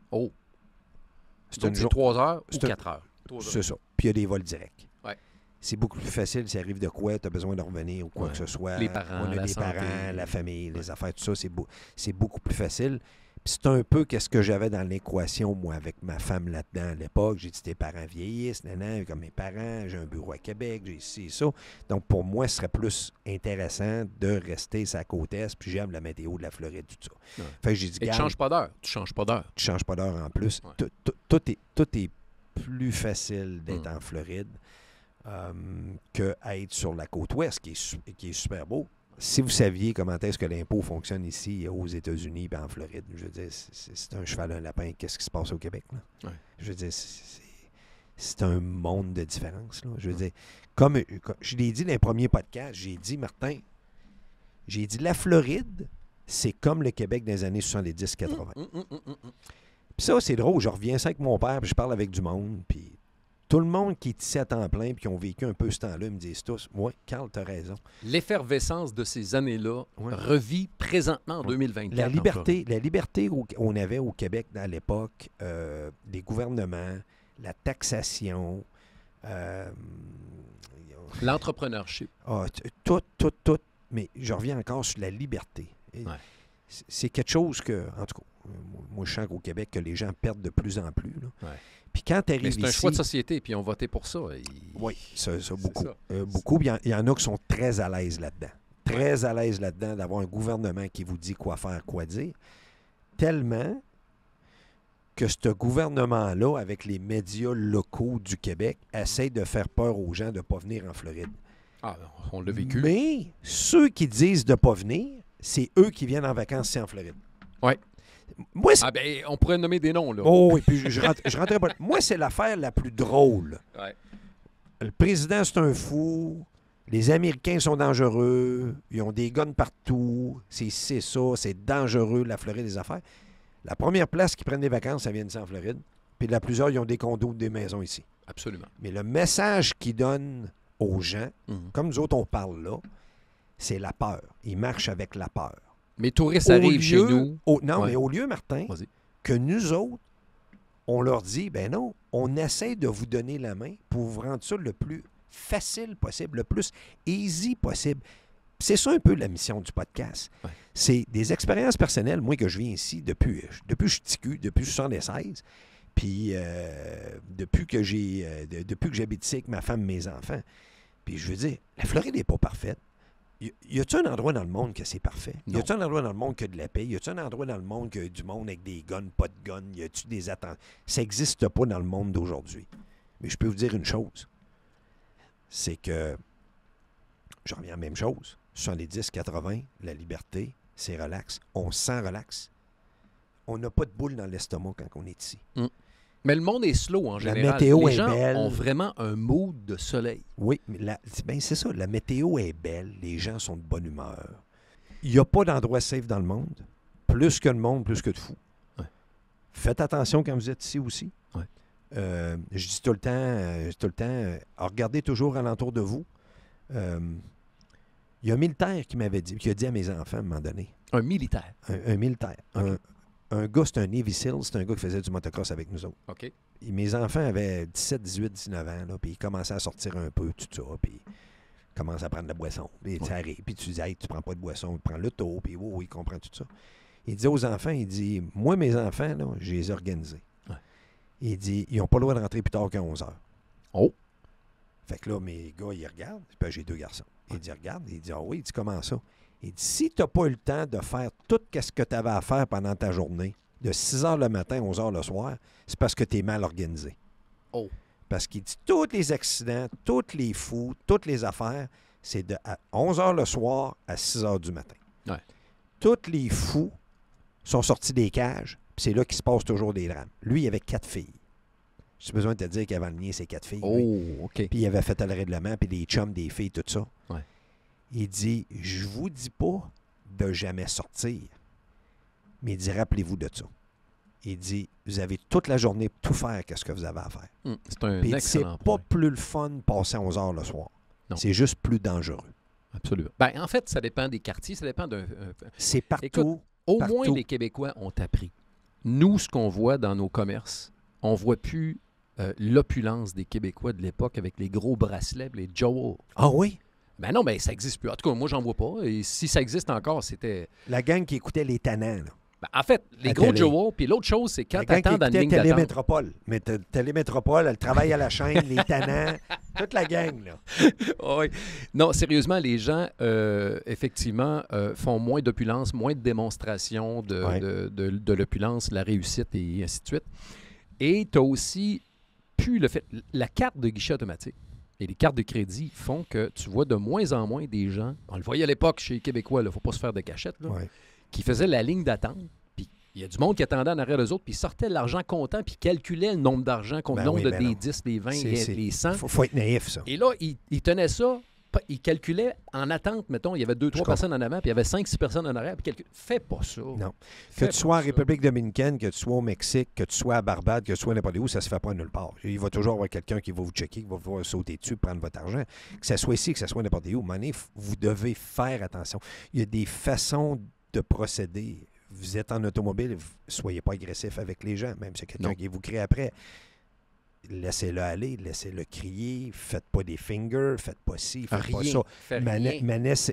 Oh. C'est 3 heures ou 4 heures. C'est ça. Puis il y a des vols directs. Ouais. C'est beaucoup plus facile s'il arrive de quoi, tu as besoin de revenir ou quoi que ce soit. Les parents, on a les parents, la famille, les affaires, tout ça, c'est beaucoup plus facile. Puis c'est un peu qu'est-ce que j'avais dans l'équation, moi, avec ma femme là-dedans à l'époque. J'ai dit, tes parents vieillissent, comme mes parents, j'ai un bureau à Québec, j'ai ici et ça. Donc, pour moi, ce serait plus intéressant de rester sur la côte Est, puis j'aime la météo de la Floride, tout ça. Ouais. Fait que j'ai dit, Et tu changes pas d'heure. Tu changes pas d'heure. Tu changes pas d'heure en plus. Ouais. Tout est plus facile d'être en Floride qu'être sur la côte Ouest, qui est super beau. Si vous saviez comment est-ce que l'impôt fonctionne ici aux États-Unis et en Floride, je veux dire, c'est un cheval, un lapin. Qu'est-ce qui se passe au Québec? Là? Ouais. Je veux dire, c'est un monde de différence. Là. Je veux dire, comme je l'ai dit dans les premiers podcasts, j'ai dit, Martin, la Floride, c'est comme le Québec des années 70-80. Puis ça, c'est drôle. Je reviens ça avec mon père, puis je parle avec du monde, puis tout le monde qui est ici à temps plein, puis qui ont vécu un peu ce temps-là, ils me disent tous, ouais, Carl, t'as raison. L'effervescence de ces années-là revit présentement en 2024. La liberté qu'on avait au Québec à l'époque, les gouvernements, la taxation, l'entrepreneurship. Tout. Mais je reviens encore sur la liberté. Ouais. C'est quelque chose que, en tout cas, moi, je sens qu'au Québec, que les gens perdent de plus en plus. Là. Ouais. Puis quand tu arrives ici... C'est un choix de société, puis on votait pour ça. Oui, ça beaucoup. Ça. Beaucoup. Il y en a qui sont très à l'aise là-dedans. Très à l'aise là-dedans d'avoir un gouvernement qui vous dit quoi faire, quoi dire. Tellement que ce gouvernement-là, avec les médias locaux du Québec, essaie de faire peur aux gens de ne pas venir en Floride. Ah, on l'a vécu. Mais ceux qui disent de ne pas venir, c'est eux qui viennent en vacances ici en Floride. Oui. Moi, on pourrait nommer des noms, là. Oh oui, puis je rentrais pas. Moi, c'est l'affaire la plus drôle. Ouais. Le président, c'est un fou. Les Américains sont dangereux. Ils ont des guns partout. C'est ça. C'est dangereux, la Floride, des affaires. La première place qui prennent des vacances, ça vient d'ici en Floride. Puis la plusieurs, ils ont des condos, des maisons ici. Absolument. Mais le message qu'ils donnent aux gens, comme nous autres, on parle là, c'est la peur. Ils marchent avec la peur. Mais les touristes arrivent chez nous. Mais au lieu, Martin, que nous autres, on leur dit, ben non, on essaie de vous donner la main pour vous rendre ça le plus facile possible, le plus easy possible. C'est ça un peu la mission du podcast. Ouais. C'est des expériences personnelles, moi, que je viens ici depuis que je suis petit cul, depuis 1976, puis depuis que j'habite ici avec ma femme et mes enfants. Puis je veux dire, la Floride n'est pas parfaite. Y a-t-il un endroit dans le monde que c'est parfait? Non. Y a-t-il un endroit dans le monde qui a de la paix? Y a-t-il un endroit dans le monde qui a du monde avec des guns, pas de guns? Y a-t-il des attentes? Ça n'existe pas dans le monde d'aujourd'hui. Mais je peux vous dire une chose. C'est que, je reviens à la même chose. 70, 80, la liberté, c'est relax. On se sent relax. On n'a pas de boule dans l'estomac quand on est ici. Mais le monde est slow en général. La météo Les est gens belle. ont vraiment un mood de soleil. Oui, mais c'est ça. La météo est belle. Les gens sont de bonne humeur. Il n'y a pas d'endroit safe dans le monde. Plus que de monde, plus que de fous. Ouais. Faites attention quand vous êtes ici aussi. Ouais. Je dis tout le temps, regardez toujours alentour de vous. Il y a un militaire qui a dit à mes enfants à un moment donné. Un militaire? Un militaire. Okay. Un gars, c'est un Navy SEAL, c'est un gars qui faisait du motocross avec nous autres. OK. Et mes enfants avaient 17, 18, 19 ans, là, puis ils commençaient à sortir un peu, tout ça, puis ils commençaient à prendre de la boisson. Puis puis tu disais, hey, tu prends pas de boisson, tu prends l'auto, puis oui, il comprend tout ça. Il disait aux enfants, il dit, moi, mes enfants, là, je les ai organisés. Ouais. Il dit, ils n'ont pas le droit de rentrer plus tard qu'à 11 heures. Oh! Fait que là, mes gars, ils regardent, puis j'ai 2 garçons. Il dit, regarde, il dit, ah oui, il dit, comment ça? Il dit, si tu n'as pas eu le temps de faire tout ce que tu avais à faire pendant ta journée, de 6 heures le matin à 11 heures le soir, c'est parce que tu es mal organisé. Oh. Parce qu'il dit, tous les accidents, tous les fous, toutes les affaires, c'est de 11 heures le soir à 6 heures du matin. Ouais. Tous les fous sont sortis des cages, puis c'est là qu'il se passe toujours des drames. Lui, il avait 4 filles. J'ai besoin de te dire qu'avant le mien, c'est 4 filles. Oh, OK. Puis il avait fait le règlement, puis des chums, des filles, tout ça. Ouais. Il dit, je vous dis pas de jamais sortir, mais il dit, rappelez-vous de ça. Il dit, vous avez toute la journée pour tout faire qu'est-ce que vous avez à faire. C'est un puis excellent c'est point. pas plus le fun de passer à 11 heures le soir. Non. C'est juste plus dangereux. Absolument. Ben, en fait, ça dépend des quartiers, ça dépend d'un... c'est partout. Écoute, au partout. moins, les Québécois ont appris. Nous, ce qu'on voit dans nos commerces, on ne voit plus l'opulence des Québécois de l'époque avec les gros bracelets, les Joel. Ah oui? Ben non, ben ça n'existe plus. En tout cas, moi, j'en vois pas. Et si ça existe encore, c'était... La gang qui écoutait les tannants, là. Ben, en fait, les À gros télé. Joe, puis l'autre chose, c'est quand Le tu gars qui attends dans une écoutait ligne d'attente. Télémétropole. Mais Télémétropole, elle travaille à la chaîne, les tannants, toute la gang, là. Oui. Non, sérieusement, les gens, effectivement, font moins d'opulence, moins de démonstration Ouais. de l'opulence, la réussite et ainsi de suite. Et tu as aussi pu le fait. La carte de guichet automatique et les cartes de crédit font que tu vois de moins en moins des gens, on le voyait à l'époque chez les Québécois, il ne faut pas se faire de cachette, là, Ouais. qui faisaient la ligne d'attente. Puis il y a du monde qui attendait en arrière d'eux autres, puis ils sortaient l'argent comptant, puis calculaient le nombre d'argent contre Ben le nombre oui, de ben des non. 10, les 20, C'est- les 100. Faut être naïf, ça. Et là, il tenait ça, il calculait en attente, mettons, il y avait 2-3 comprends. personnes en avant, puis il y avait 5-6 personnes en arrière, puis fais pas ça. Non. Que Fais tu sois en pas ça. République dominicaine, que tu sois au Mexique, que tu sois à Barbade, que tu sois n'importe où, ça se fait pas nulle part. Il va toujours y avoir quelqu'un qui va vous checker, qui va vous sauter dessus, prendre votre argent. Que ce soit ici, que ce soit n'importe où, vous devez faire attention. Il y a des façons de procéder. Vous êtes en automobile, soyez pas agressif avec les gens, même si quelqu'un Non. qui vous crie après. Laissez-le aller, laissez-le crier, faites pas des fingers, faites pas ci, faites pas ça. Fais rien.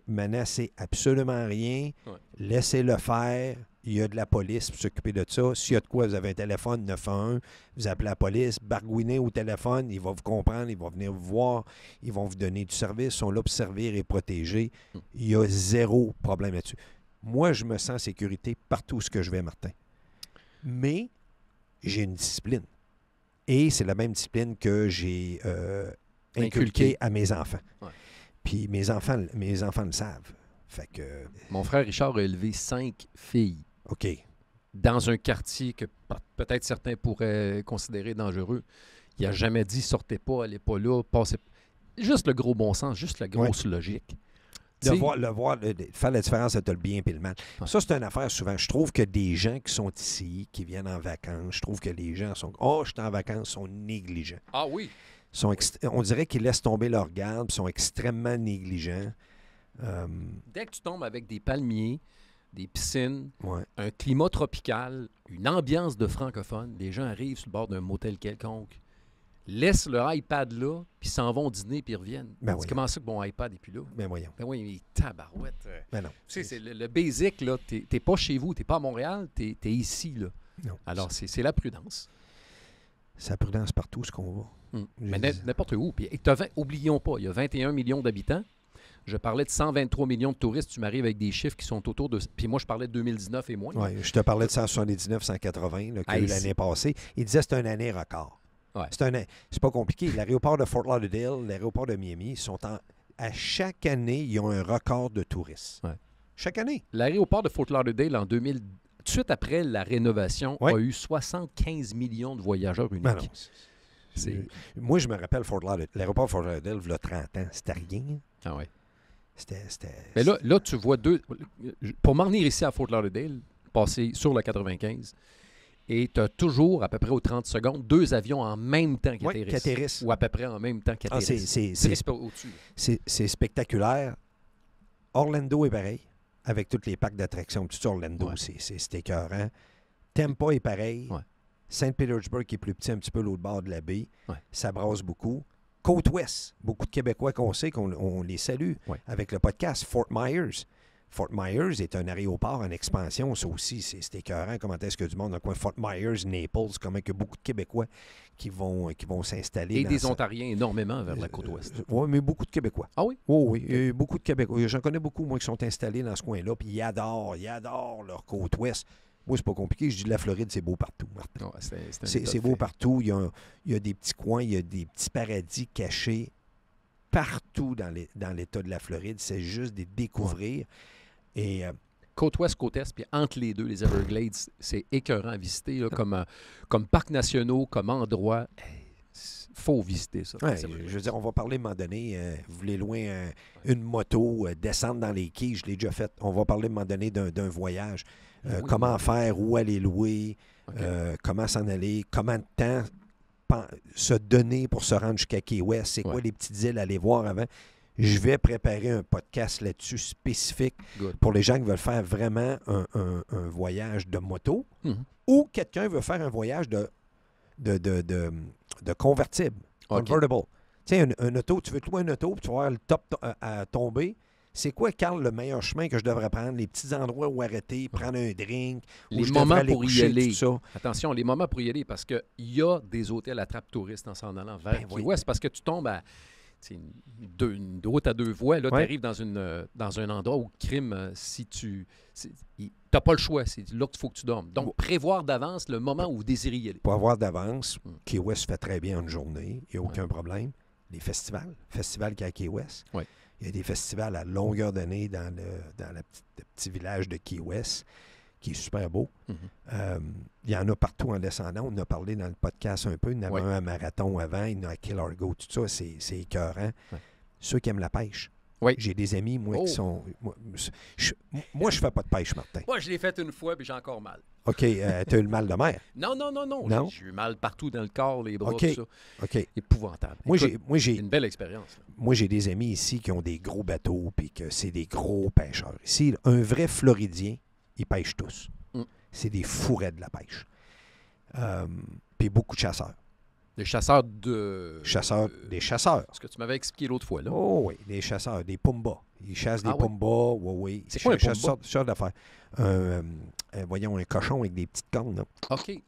Menacez absolument rien. Ouais. Laissez-le faire. Il y a de la police pour s'occuper de ça. S'il y a de quoi, vous avez un téléphone 911, vous appelez la police, bargouinez au téléphone, il va vous comprendre, il va venir vous voir, ils vont vous donner du service, ils sont là pour servir et protéger. Il y a zéro problème là-dessus. Moi, je me sens en sécurité partout où je vais, Martin. Mais j'ai une discipline. Et c'est la même discipline que j'ai inculquée à mes enfants. Ouais. Puis mes enfants le savent. Fait que, Mon frère Richard a élevé 5 filles OK. dans un quartier que peut-être certains pourraient considérer dangereux. Il n'a jamais dit sortez pas, allez pas là, passez. Juste le gros bon sens, juste la grosse logique. De T'sais, faire la différence entre le bien et le mal. Ouais. Ça, c'est une affaire souvent. Je trouve que des gens qui sont ici, qui viennent en vacances, je trouve que les gens sont « Oh, je suis en vacances », sont négligents. Ah oui. On dirait qu'ils laissent tomber leur garde, sont extrêmement négligents. Dès que tu tombes avec des palmiers, des piscines, Ouais. un climat tropical, une ambiance de francophone, les gens arrivent sur le bord d'un motel quelconque, laissent leur iPad là, puis s'en vont dîner, puis ils reviennent. Ben C'est oui. comment ça que mon iPad est plus là? Ben voyons. Ben oui, mais tabarouette. Ben non. Tu sais, c'est le basic, là. T'es pas chez vous, t'es pas à Montréal, t'es ici, là. Non. Alors, c'est la prudence. C'est la prudence partout, ce qu'on va. Mais n'importe où. Puis, oublions pas, il y a 21 millions d'habitants. Je parlais de 123 millions de touristes. Tu m'arrives avec des chiffres qui sont autour de... Puis moi, je parlais de 2019 et moins. Oui, je te parlais de 179, 180 qu'il y a eu l'année passée. Il disait que c'était une année record. Ouais. C'est pas compliqué. L'aéroport de Fort Lauderdale, l'aéroport de Miami, à chaque année, ils ont un record de touristes. Ouais. Chaque année. L'aéroport de Fort Lauderdale, en 2000, tout de suite après la rénovation, Ouais. a eu 75 millions de voyageurs uniques. Ben non. C'est... Moi, je me rappelle l'aéroport de Fort Lauderdale, il y a 30 ans. C'était rien. Ah ouais. C'était... Mais là, tu vois deux... Pour m'en venir ici à Fort Lauderdale, passer sur le 95, et tu as toujours, à peu près aux 30 secondes, 2 avions en même temps qui Oui, qui atterrissent. Ou à peu près en même temps qui Ah, atterrissent. c'est pas au-dessus. c'est spectaculaire. Orlando est pareil, avec tous les parcs d'attractions. Tout ça, Orlando, Ouais. c'est écœurant. Tampa est pareil. Ouais. Saint-Pétersbourg, qui est plus petit, un petit peu l'autre bord de la baie. Ouais. Ça brasse beaucoup. Côte-Ouest, beaucoup de Québécois qu'on sait, on les salue Ouais. avec le podcast. Fort Myers. Fort Myers est un aéroport en expansion. Ça aussi, c'est écœurant. Comment est-ce que du monde dans le coin Fort Myers, Naples, comment il y a beaucoup de Québécois qui vont s'installer. Et dans des ça. Ontariens énormément vers la côte ouest. Oui, mais beaucoup de Québécois. Ah oui? Oui, oui. Beaucoup de Québécois. J'en connais beaucoup, moi, qui sont installés dans ce coin-là, puis ils adorent leur côte ouest. Moi, c'est pas compliqué. Je dis la Floride, c'est beau partout, Martin. Ouais, c'est un C'est état de beau fait. partout. Il y a des petits coins, il y a des petits paradis cachés partout dans l'État de la Floride. C'est juste de les découvrir. Et Côte ouest, côte est, puis entre les deux, les Everglades, c'est écœurant à visiter, là, comme parc national, comme endroit. Il faut visiter ça. ouais, je veux dire, on va parler à un moment donné. Vous voulez louer une moto, descendre dans les quais, je l'ai déjà fait. On va parler à un moment donné d'un voyage. Oui. Comment faire, où aller louer, OK. comment s'en aller, comment de temps se donner pour se rendre jusqu'à Key West, c'est quoi Ouais. les petites îles à aller voir avant. Je vais préparer un podcast là-dessus spécifique Good. pour les gens qui veulent faire vraiment un voyage de moto Mhm. ou quelqu'un veut faire un voyage de convertible, OK. convertible. Tu sais, un auto, tu veux louer un auto, puis tu vas voir le top à tomber. C'est quoi, Carl, le meilleur chemin que je devrais prendre? Les petits endroits où arrêter, prendre un drink, où Les je moments devrais aller pour y coucher, aller. tout ça. Attention, les moments pour y aller, parce qu'il y a des hôtels à trappe touristes en s'en allant vers Ben Key oui. West, parce que tu tombes à une route à 2 voies. Là, tu Ouais. arrives dans un endroit où le crime, si tu n'as pas le choix, c'est là qu'il faut que tu dormes. Donc, prévoir d'avance le moment où vous désirez y aller. Pour avoir d'avance, Mm. Key West fait très bien une journée, il n'y a aucun problème. Les festivals, festival qui est à Key West. Oui. Il y a des festivals à longueur d'année dans le petit village de Key West, qui est super beau. Mhm. Il y en a partout en descendant. On en a parlé dans le podcast un peu. Il y en avait Oui. un à Marathon avant, il y en a à Kill Argo, tout ça, c'est écœurant. Oui. Ceux qui aiment la pêche. Oui. J'ai des amis, moi, Oh. qui sont... Moi, je fais pas de pêche, Martin. Moi, je l'ai fait une fois, puis j'ai encore mal. OK, tu as eu le mal de mer. Non. Non? J'ai eu mal partout dans le corps, les bras, OK. tout ça. OK. Épouvantable. Moi, Écoute, j'ai c'est une belle expérience. Là. Moi, j'ai des amis ici qui ont des gros bateaux puis que c'est des gros pêcheurs. Ici, un vrai Floridien, ils pêchent tous. Mm. C'est des fourrets de la pêche. Puis beaucoup de chasseurs. Des chasseurs de... Des chasseurs. Ce que tu m'avais expliqué l'autre fois, là. Oh oui, des chasseurs, des pumbas. Ils chassent des Ah oui? pumbas, oui. C'est quoi un Ils chassent pumba? toutes sortes d'affaires. Voyons, un cochon avec des petites cornes, là. OK.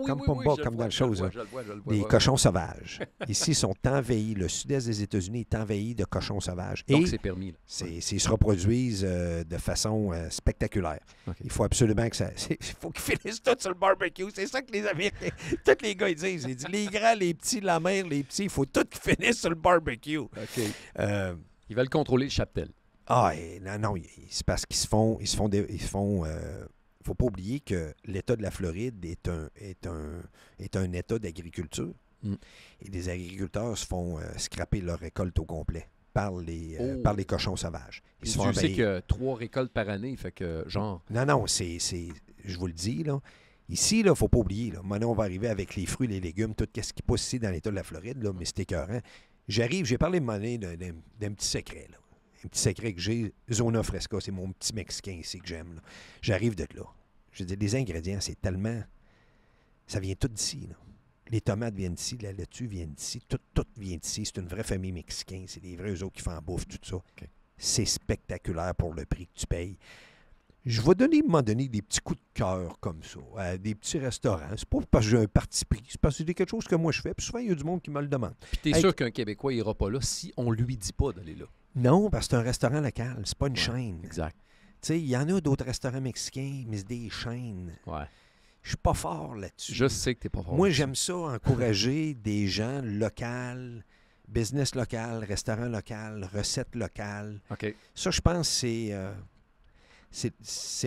Comme Pumba, comme dans le chose, là. Je le vois. Des cochons sauvages. Ici, ils sont envahis. Le sud-est des États-Unis est envahi de cochons sauvages. Donc, Et c'est permis. Là. ils se reproduisent de façon spectaculaire. OK. Il faut absolument que ça... Il faut qu'ils finissent tout sur le barbecue. C'est ça que les Américains... Tous les gars, ils disent. Ils disent, les grands, les petits, la mère, les petits, il faut tout qu'ils finissent sur le barbecue. OK. Euh, Ils veulent contrôler le cheptel. non, c'est parce qu'ils se font... faut pas oublier que l'État de la Floride est un État d'agriculture. Mm. Et les agriculteurs se font scraper leur récolte au complet par les cochons sauvages. Ils se font Tu sais envahir. qu'il y a 3 récoltes par année, fait que genre... Non, je vous le dis, là. Ici, il ne faut pas oublier. Là, maintenant, on va arriver avec les fruits, les légumes, tout ce qui pousse ici dans l'État de la Floride, là, mais c'est écœurant. J'ai parlé de monnaie d'un petit secret, là. Un petit secret que j'ai, Zona Fresca, c'est mon petit Mexicain ici que j'aime. Là. J'arrive de là. Je veux dire, les ingrédients, c'est tellement... Ça vient tout d'ici, là. Les tomates viennent d'ici, la laitue vient d'ici, tout vient d'ici. C'est une vraie famille mexicaine. C'est des vrais eux autres qui font en bouffe, tout ça. OK. C'est spectaculaire pour le prix que tu payes. Je vais à un moment donné des petits coups de cœur comme ça, à des petits restaurants. C'est pas parce que j'ai un parti pris, c'est parce que c'est quelque chose que moi je fais. Puis souvent, il y a du monde qui me le demande. Puis t'es sûr qu'un Québécois ira pas là si on lui dit pas d'aller là. Non, parce que c'est un restaurant local, c'est pas une chaîne. Exact. Tu sais, il y en a d'autres restaurants mexicains, mais c'est des chaînes. Ouais. Je suis pas fort là-dessus. Je sais que t'es pas fort. Moi, j'aime ça, encourager des gens locaux, business local, restaurant local, recettes locales. OK. Ça, je pense, c'est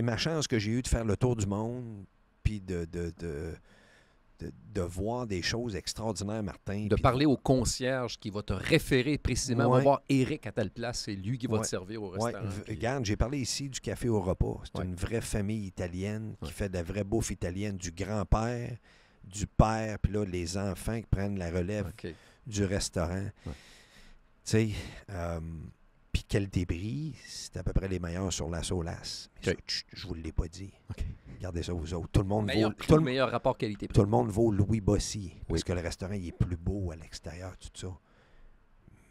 ma chance que j'ai eue de faire le tour du monde, puis de voir des choses extraordinaires, Martin. De puis parler au concierge qui va te référer précisément. On va Ouais. voir Eric à telle place, c'est lui qui va Ouais. te servir au Ouais, restaurant. Puis- regarde, j'ai parlé ici du café au repas. C'est Ouais. une vraie famille italienne qui Ouais. fait de la vraie bouffe italienne, du grand-père, du père, puis là, les enfants qui prennent la relève OK. du restaurant. Tu sais, puis qualité-prix, c'est à peu près les meilleurs sur la Solace. Mais OK. ça, je vous l'ai pas dit. OK. Regardez ça, vous autres. Tout le monde Meilleur vaut... prix, tout le- meilleur rapport qualité-prix. Tout le monde vaut Louis Bossy. Parce Oui. que le restaurant, il est plus beau à l'extérieur, tout ça.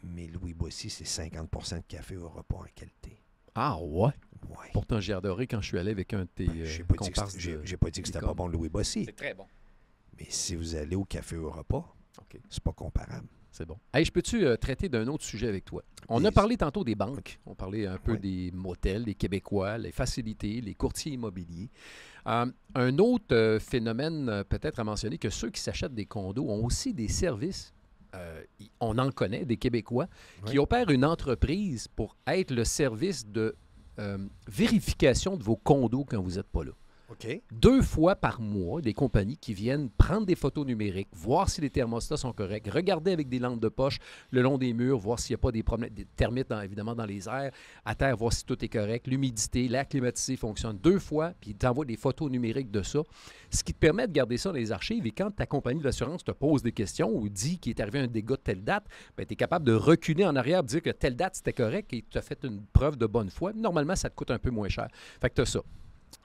Mais Louis Bossy, c'est 50 de café au repas en qualité. Ah ouais? Ouais. Pourtant, j'ai adoré quand je suis allé avec un de tes J'ai pas, dit que comparses. j'ai pas dit que c'était des pas bon Louis Bossy. C'est très bon. Mais si vous allez au café au repas, OK. c'est pas comparable. C'est bon. Hey, je peux-tu traiter d'un autre sujet avec toi? On a Yes. parlé tantôt des banques. On parlait un peu Oui. des motels, des Québécois, les facilités, les courtiers immobiliers. Un autre phénomène peut-être à mentionner, que ceux qui s'achètent des condos ont aussi des services. On en connaît, des Québécois, qui Oui. opèrent une entreprise pour être le service de vérification de vos condos quand vous n'êtes pas là. OK. 2 fois par mois, des compagnies qui viennent prendre des photos numériques, voir si les thermostats sont corrects, regarder avec des lampes de poche le long des murs, voir s'il n'y a pas des problèmes, des termites évidemment dans les airs, à terre, voir si tout est correct, l'humidité, l'air climatisé fonctionne 2 fois, puis ils t'envoient des photos numériques de ça, ce qui te permet de garder ça dans les archives. Et quand ta compagnie d'assurance te pose des questions ou dit qu'il est arrivé un dégât de telle date, tu es capable de reculer en arrière et dire que telle date c'était correct et tu as fait une preuve de bonne foi. Normalement, ça te coûte un peu moins cher. Fait que tu as ça.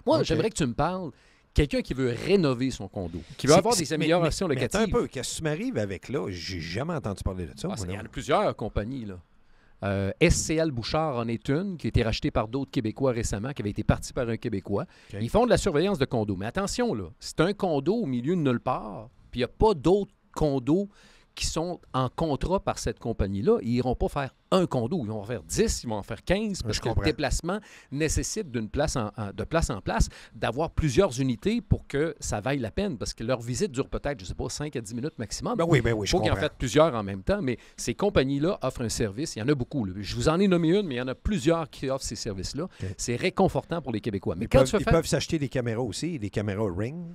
Moi, OK. j'aimerais que tu me parles quelqu'un qui veut rénover son condo, qui veut C'est- avoir des mais- améliorations mais attends locatives. un peu, qu'est-ce que tu m'arrives avec là? J'ai jamais entendu parler de ça. Ah, moi, il y non. en a plusieurs compagnies, là. SCL Bouchard en est une, qui a été rachetée par d'autres Québécois récemment, qui avait été partie par un Québécois. OK. Ils font de la surveillance de condos. Mais attention, là, c'est un condo au milieu de nulle part, puis il n'y a pas d'autres condos qui sont en contrat par cette compagnie-là. Ils n'iront pas faire un condo. Ils vont en faire 10, ils vont en faire 15, parce Je que le comprends. déplacement nécessite de place en place, d'avoir plusieurs unités pour que ça vaille la peine, parce que leur visite dure peut-être, je ne sais pas, 5 à 10 minutes maximum. Ben oui, Il je faut qu'ils en comprends. fassent plusieurs en même temps, mais ces compagnies-là offrent un service. Il y en a beaucoup, là. Je vous en ai nommé une, mais il y en a plusieurs qui offrent ces services-là. OK. C'est réconfortant pour les Québécois. Mais Ils quand peuvent, tu veux ils faire... peuvent s'acheter des caméras aussi, des caméras Ring.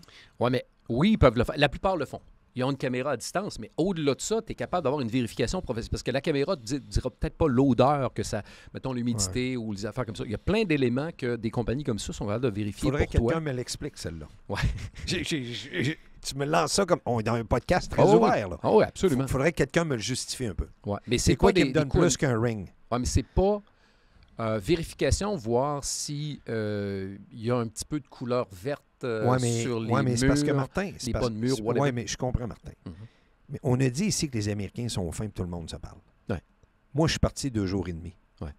Ouais, mais oui, ils peuvent le faire. La plupart le font. Ils ont une caméra à distance, mais au-delà de ça, tu es capable d'avoir une vérification professionnelle. Parce que la caméra ne dira peut-être pas l'odeur que ça, mettons l'humidité ou les affaires comme ça. Il y a plein d'éléments que des compagnies comme ça sont capables de Il vérifier faudrait pour que toi. quelqu'un me l'explique, celle-là. Ouais. Tu me lances ça comme dans un podcast très Ah oui. ouvert. Là. Ah oui, absolument. Il faudrait que quelqu'un me le justifie un peu. Ouais. Mais C'est quoi qui me des donne coûts- plus qu'un Ring? Ouais, mais c'est pas vérification, voir si il y a un petit peu de couleur verte sur les mais c'est parce que murs, Martin... les bas de mur, whatever. Oui, mais je comprends, Martin. Mhm. Mais on a dit ici que les Américains sont fins et tout le monde se parle. Ouais. Moi, je suis parti 2 jours et demi. Ouais.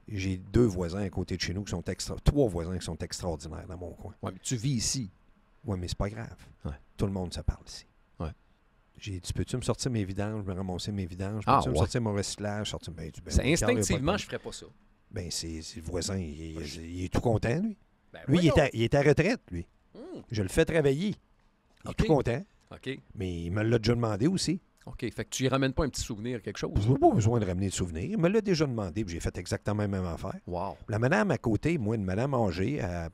J'ai 2 voisins à côté de chez nous qui sont 3 voisins qui sont extraordinaires dans mon coin. Ouais, mais tu vis ici. Oui, mais c'est pas grave. Ouais. Tout le monde se parle ici. Ouais. J'ai dit, peux-tu me sortir mes vidanges, me ramasser mes vidanges? Ah, Peux-tu me ouais. sortir mon recyclage? Sortir... Ben, C'est oui, Carl, il y a pas de instinctivement, problème. je ferais pas ça. Ben, c'est le voisin, il est tout content, lui. Ben, Lui, il voyons. est à retraite, lui. Hmm. Je le fais travailler. Il est OK. tout content, OK. mais il me l'a déjà demandé aussi. OK. Fait que tu y ramènes pas un petit souvenir, quelque chose. Je n'ai pas besoin de ramener de souvenirs. Il me l'a déjà demandé, puis j'ai fait exactement la même affaire. Wow. La madame à côté, moi, une madame âgée, à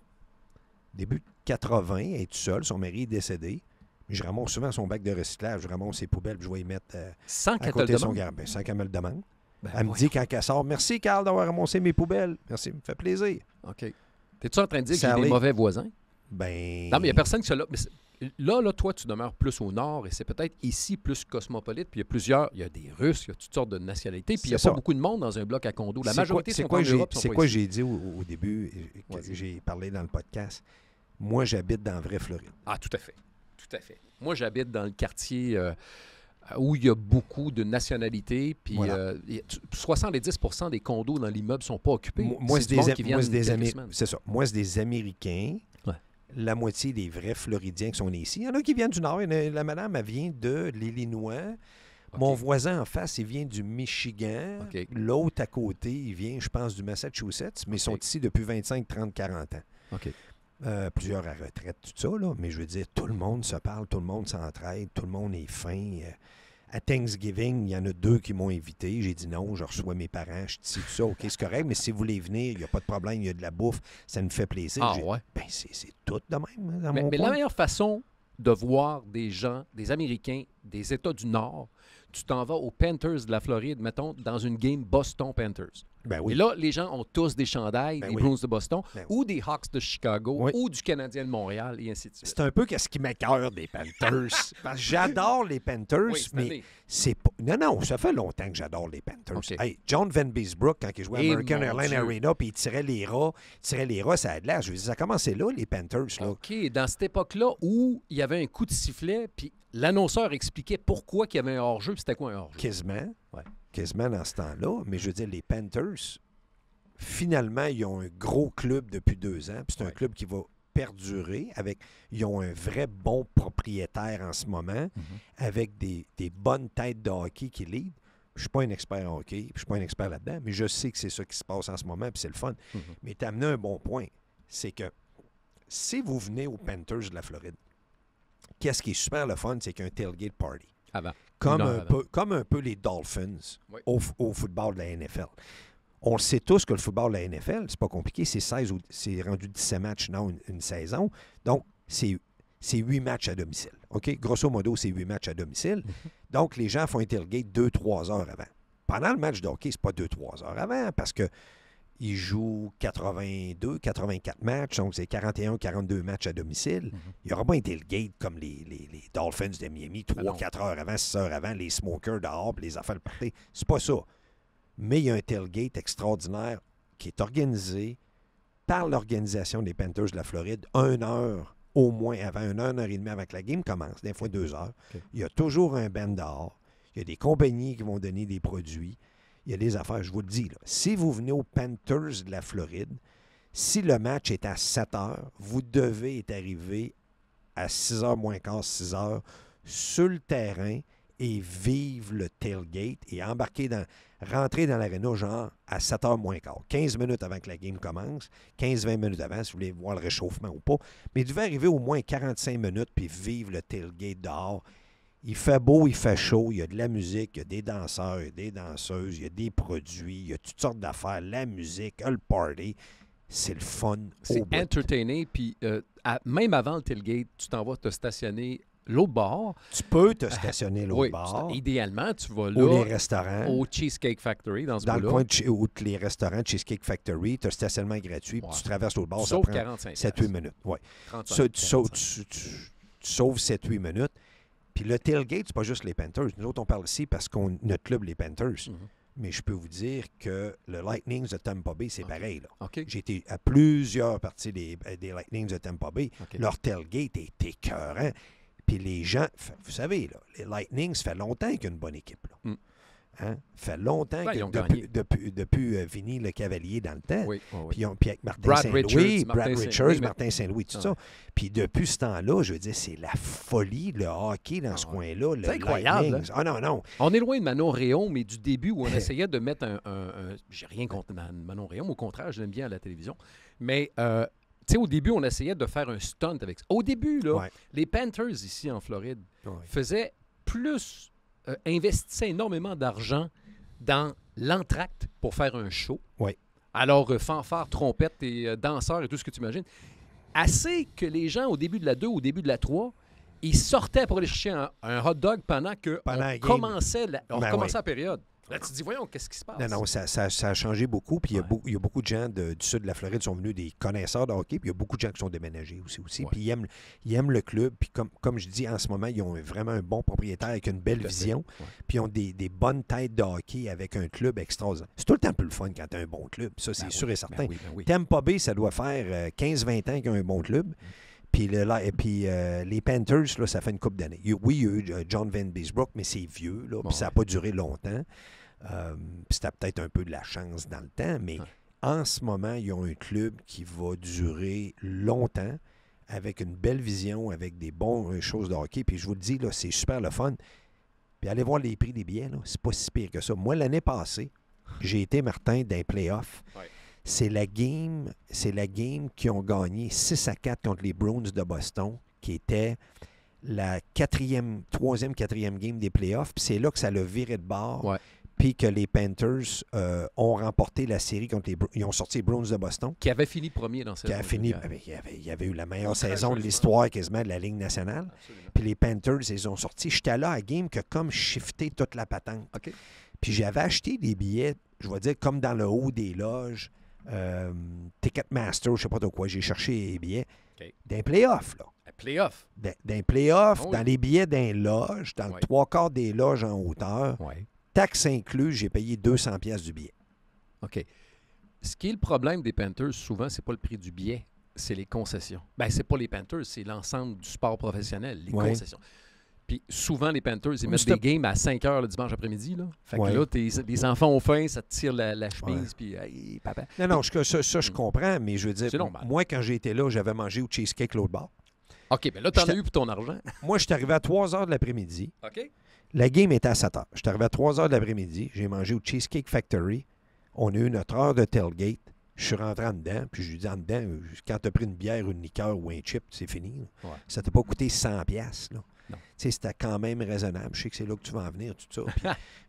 début de 80, elle est toute seule, son mari est décédé. Je ramasse souvent son bac de recyclage, je ramasse ses poubelles, puis je vais y mettre Sans à qu'elle te côté le de son demande. garage. Ben, sans qu'elle me le demande. Ben, Elle me voyons. dit quand elle sort, merci Carl d'avoir ramassé mes poubelles. Merci, me fait plaisir. OK. T'es-tu en train de dire que j'ai Sally. des mauvais voisins? Ben. Non, mais il n'y a personne qui se là. Mais là, toi, tu demeures plus au nord et c'est peut-être ici plus cosmopolite. Puis il y a des Russes, il y a toutes sortes de nationalités. Puis il n'y a C'est pas ça. beaucoup de monde dans un bloc à condo. La C'est majorité quoi- c'est sont quoi en j'ai- Europe. sont C'est pas quoi ici. j'ai dit au début, que Vas-y. j'ai parlé dans le podcast. Moi, j'habite dans la vraie Floride. Ah, tout à fait. Tout à fait. Moi, j'habite dans le quartier où il y a beaucoup de nationalités. Puis Voilà. 70% des condos dans l'immeuble ne sont pas occupés. Moi, c'est du monde qui viennent quelques Américains. semaines. C'est ça. Moi, c'est des Américains. Ouais. La moitié des vrais Floridiens qui sont nés ici. Il y en a qui viennent du Nord. La madame, elle vient de l'Illinois. OK. Mon voisin en face, il vient du Michigan. OK. L'autre à côté, il vient, je pense, du Massachusetts, mais ils sont OK. ici depuis 25, 30, 40 ans. OK. Plusieurs à retraite, tout ça, là. Mais je veux dire, tout le monde se parle, tout le monde s'entraide, tout le monde est fin. À Thanksgiving, il y en a 2 qui m'ont invité. J'ai dit non, je reçois mes parents, je dis tout ça, OK, c'est correct, mais si vous voulez venir, il n'y a pas de problème, il y a de la bouffe, ça nous fait plaisir. Ah, ouais. Ben, c'est tout de même, hein, dans Mais, mon mais coin. la meilleure façon de voir des gens, des Américains, des États du Nord, tu t'en vas aux Panthers de la Floride, mettons, dans une game Boston-Panthers. Ben Et oui. là, les gens ont tous des chandails, Ben des oui. Bruins de Boston, Ben oui. ou des Hawks de Chicago, Oui. ou du Canadien de Montréal, et ainsi de suite. C'est un peu qu'est-ce qui m'écoeure des Panthers. Parce que j'adore les Panthers, Oui, cette mais année. c'est pas... Non, ça fait longtemps que j'adore les Panthers. OK. Hey, John Van Beesbrook, quand il jouait à Eh, American mon Airlines Dieu. Arena, puis il tirait les rats, ça a de l'air. Je veux dire, ça a commencé là, les Panthers. Là. OK, dans cette époque-là où il y avait un coup de sifflet, puis l'annonceur expliquait pourquoi il y avait un hors-jeu, puis c'était quoi un hors-jeu. Quasiment. Ouais. Quasiment dans ce temps-là. Mais je veux dire, les Panthers, finalement, ils ont un gros club depuis 2 ans. Puis c'est un Ouais. club qui va perdurer. Ils ont un vrai bon propriétaire en ce moment, avec des bonnes têtes de hockey qui lead. Je ne suis pas un expert en hockey, puis je ne suis pas un expert là-dedans, mais je sais que c'est ça qui se passe en ce moment, puis c'est le fun. Mhm. Mais tu as amené un bon point. C'est que si vous venez aux Panthers de la Floride, qu'est-ce qui est super le fun, c'est qu'un tailgate party. Avant. Comme Une heure avant. comme un peu les Dolphins Oui. au football de la NFL. On le sait tous que le football de la NFL, c'est pas compliqué, c'est rendu 17 matchs dans une saison. Donc, c'est 8 matchs à domicile. OK? Grosso modo, c'est 8 matchs à domicile. Donc, les gens font un tailgate 2-3 heures avant. Pendant le match de hockey, c'est pas 2-3 heures avant parce que ils jouent 84 matchs, donc c'est 42 matchs à domicile. Il n'y aura pas un tailgate comme les Dolphins de Miami, Ah non. 3-4 heures avant, 6 heures avant, les smokers dehors, puis les affaires de party. C'est pas ça. Mais il y a un tailgate extraordinaire qui est organisé par l'organisation des Panthers de la Floride 1 heure au moins avant, 1 heure et demie avant que la game commence, des fois 2 heures. OK. Il y a toujours un band dehors. Il y a des compagnies qui vont donner des produits. il y a des affaires, je vous le dis. Là. Si vous venez aux Panthers de la Floride, si le match est à 7 heures, vous devez être arrivé à 6 h moins quart, 6 heures, sur le terrain et vivre le tailgate et rentrer dans l'aréna genre à 7 h moins quart. 15 minutes avant que la game commence, 15-20 minutes avant, si vous voulez voir le réchauffement ou pas. Mais vous devez arriver au moins 45 minutes puis vivre le tailgate dehors. Il fait beau, il fait chaud, il y a de la musique, il y a des danseurs, il y a des danseuses, il y a des produits, il y a toutes sortes d'affaires, la musique, le party. C'est le fun C'est au bout. entertaining, puis même avant le tailgate, tu t'en vas te stationner l'autre bord. Tu peux te stationner l'autre Oui, bord. Idéalement, tu vas Ou là, les restaurants. au Cheesecake Factory, dans ce Dans le bout-là. coin où les restaurants Cheesecake Factory, tu as stationnement gratuit, puis Ouais. tu traverses l'autre bord, ça Sauf prend 45 7-8 minutes. Ouais. 35, Ça, tu 45. sauves 7-8 minutes. Puis le tailgate, c'est pas juste les Panthers. Nous autres, on parle ici parce qu'on notre club, les Panthers. Mhm. Mais je peux vous dire que le Lightning de Tampa Bay, c'est OK. pareil. Là. OK. J'ai été à plusieurs parties des Lightnings de Tampa Bay. OK. Leur tailgate est écœurant. Puis les gens, vous savez, là, les Lightnings, ça fait longtemps qu'il y a une bonne équipe. Là. Mm. Hein? Ça fait longtemps Ben, ils que ont gagné. depuis Vinny le Cavalier dans le temps. Oui, oui, oui. Puis avec Martin Brad Saint-Louis, Richards, Brad Martin Richards, Saint-Louis, Martin Saint-Louis, tout Ouais. ça. Puis depuis ce temps-là, je veux dire, c'est la folie, le hockey dans ce ouais. coin-là. Le C'est incroyable, Lightnings. Ah non. On est loin de Manon Réaume, mais du début où on essayait de mettre j'ai rien contre Manon Réaume, au contraire, je l'aime bien à la télévision. Mais, tu sais, au début, on essayait de faire un stunt avec ça. Au début, là, Ouais. les Panthers ici en Floride Ouais. faisaient plus, investissaient énormément d'argent dans l'entracte pour faire un show. Oui. Alors, fanfare, trompette et danseurs et tout ce que tu imagines. Assez que les gens, au début de la 2, au début de la 3, ils sortaient pour aller chercher un hot dog pendant Pendant la on game. commençait, on Ben commençait oui. la période. Là, tu te dis, voyons, qu'est-ce qui se passe? Non, ça a changé beaucoup. Puis Ouais. il y a beaucoup de gens du sud de la Floride qui sont venus des connaisseurs de hockey. Puis il y a beaucoup de gens qui sont déménagés aussi. Ouais. Puis ils aiment le club. Puis comme je dis, en ce moment, ils ont vraiment un bon propriétaire avec une belle Tout à fait. vision. Ouais. Puis ils ont des bonnes têtes de hockey avec un club extraordinaire. C'est tout le temps plus le fun quand tu as un bon club. Ça, c'est Ben sûr oui, et certain. ben oui. Tampa Bay, ça doit faire 15-20 ans qu'ils ont un bon club. Puis, les Panthers, là, ça fait une couple d'années. Oui, il y a eu John Van Beesbrook, mais c'est vieux. Là, puis ça n'a pas duré longtemps. Puis c'était peut-être un peu de la chance dans le temps. Mais en ce moment, ils ont un club qui va durer longtemps avec une belle vision, avec des bonnes choses de hockey. Puis je vous le dis, là, c'est super le fun. Puis allez voir les prix des billets, là, c'est pas si pire que ça. Moi, l'année passée, j'ai été, Martin, dans les playoffs. Ouais. C'est la game qui ont gagné 6-4 contre les Bruins de Boston, qui était la troisième, quatrième game des playoffs. Puis c'est là que ça l'a viré de bord. Ouais. Puis que les Panthers ont remporté la série contre les Bruins. Ils ont sorti les Bruins de Boston. Qui avait fini premier dans cette Qui a fini, régulière. il y avait eu la meilleure Très saison de joliment. l'histoire quasiment de la Ligue nationale. Absolument. Puis les Panthers, ils ont sorti. J'étais là à game qui a comme shifté toute la patente. OK. Puis j'avais acheté des billets, je vais dire, comme dans le haut des loges, Ticketmaster, je ne sais pas de quoi. J'ai cherché les billets. OK. D'un playoff, là. Playoff. D'un playoff, Ah oui. dans les billets d'un loge, dans Ouais. le trois quarts des loges en hauteur. Oui. Taxes inclus, j'ai payé 200$ du billet. OK. Ce qui est le problème des Panthers, souvent, c'est pas le prix du billet, c'est les concessions. Ben, c'est pas les Panthers, c'est l'ensemble du sport professionnel, les Ouais. concessions. Puis souvent, les Panthers, ils Mais mettent c'est- des games à 5 heures le dimanche après-midi. Là. Fait que Ouais. là, les enfants ont faim, ça te tire la chemise, Ouais. puis hey, papa. Non, ça, je comprends, mais je veux dire, C'est normal. moi, quand j'ai été là, j'avais mangé au cheesecake l'autre bord. OK, ben là, t'en as J'étais- eu pour ton argent. Moi, je suis arrivé à 3 h de l'après-midi. OK. La game était à 7 h. Je suis arrivé à 3 h de l'après-midi. J'ai mangé au Cheesecake Factory. On a eu notre heure de tailgate. Je suis rentré en dedans. Puis je lui dis en dedans, quand tu as pris une bière, une liqueur ou un chip, c'est fini. Là. Ouais. Ça t'a pas coûté 100$. Là. Non. Tu sais, c'était quand même raisonnable. Je sais que c'est là que tu vas en venir, tout ça. Puis,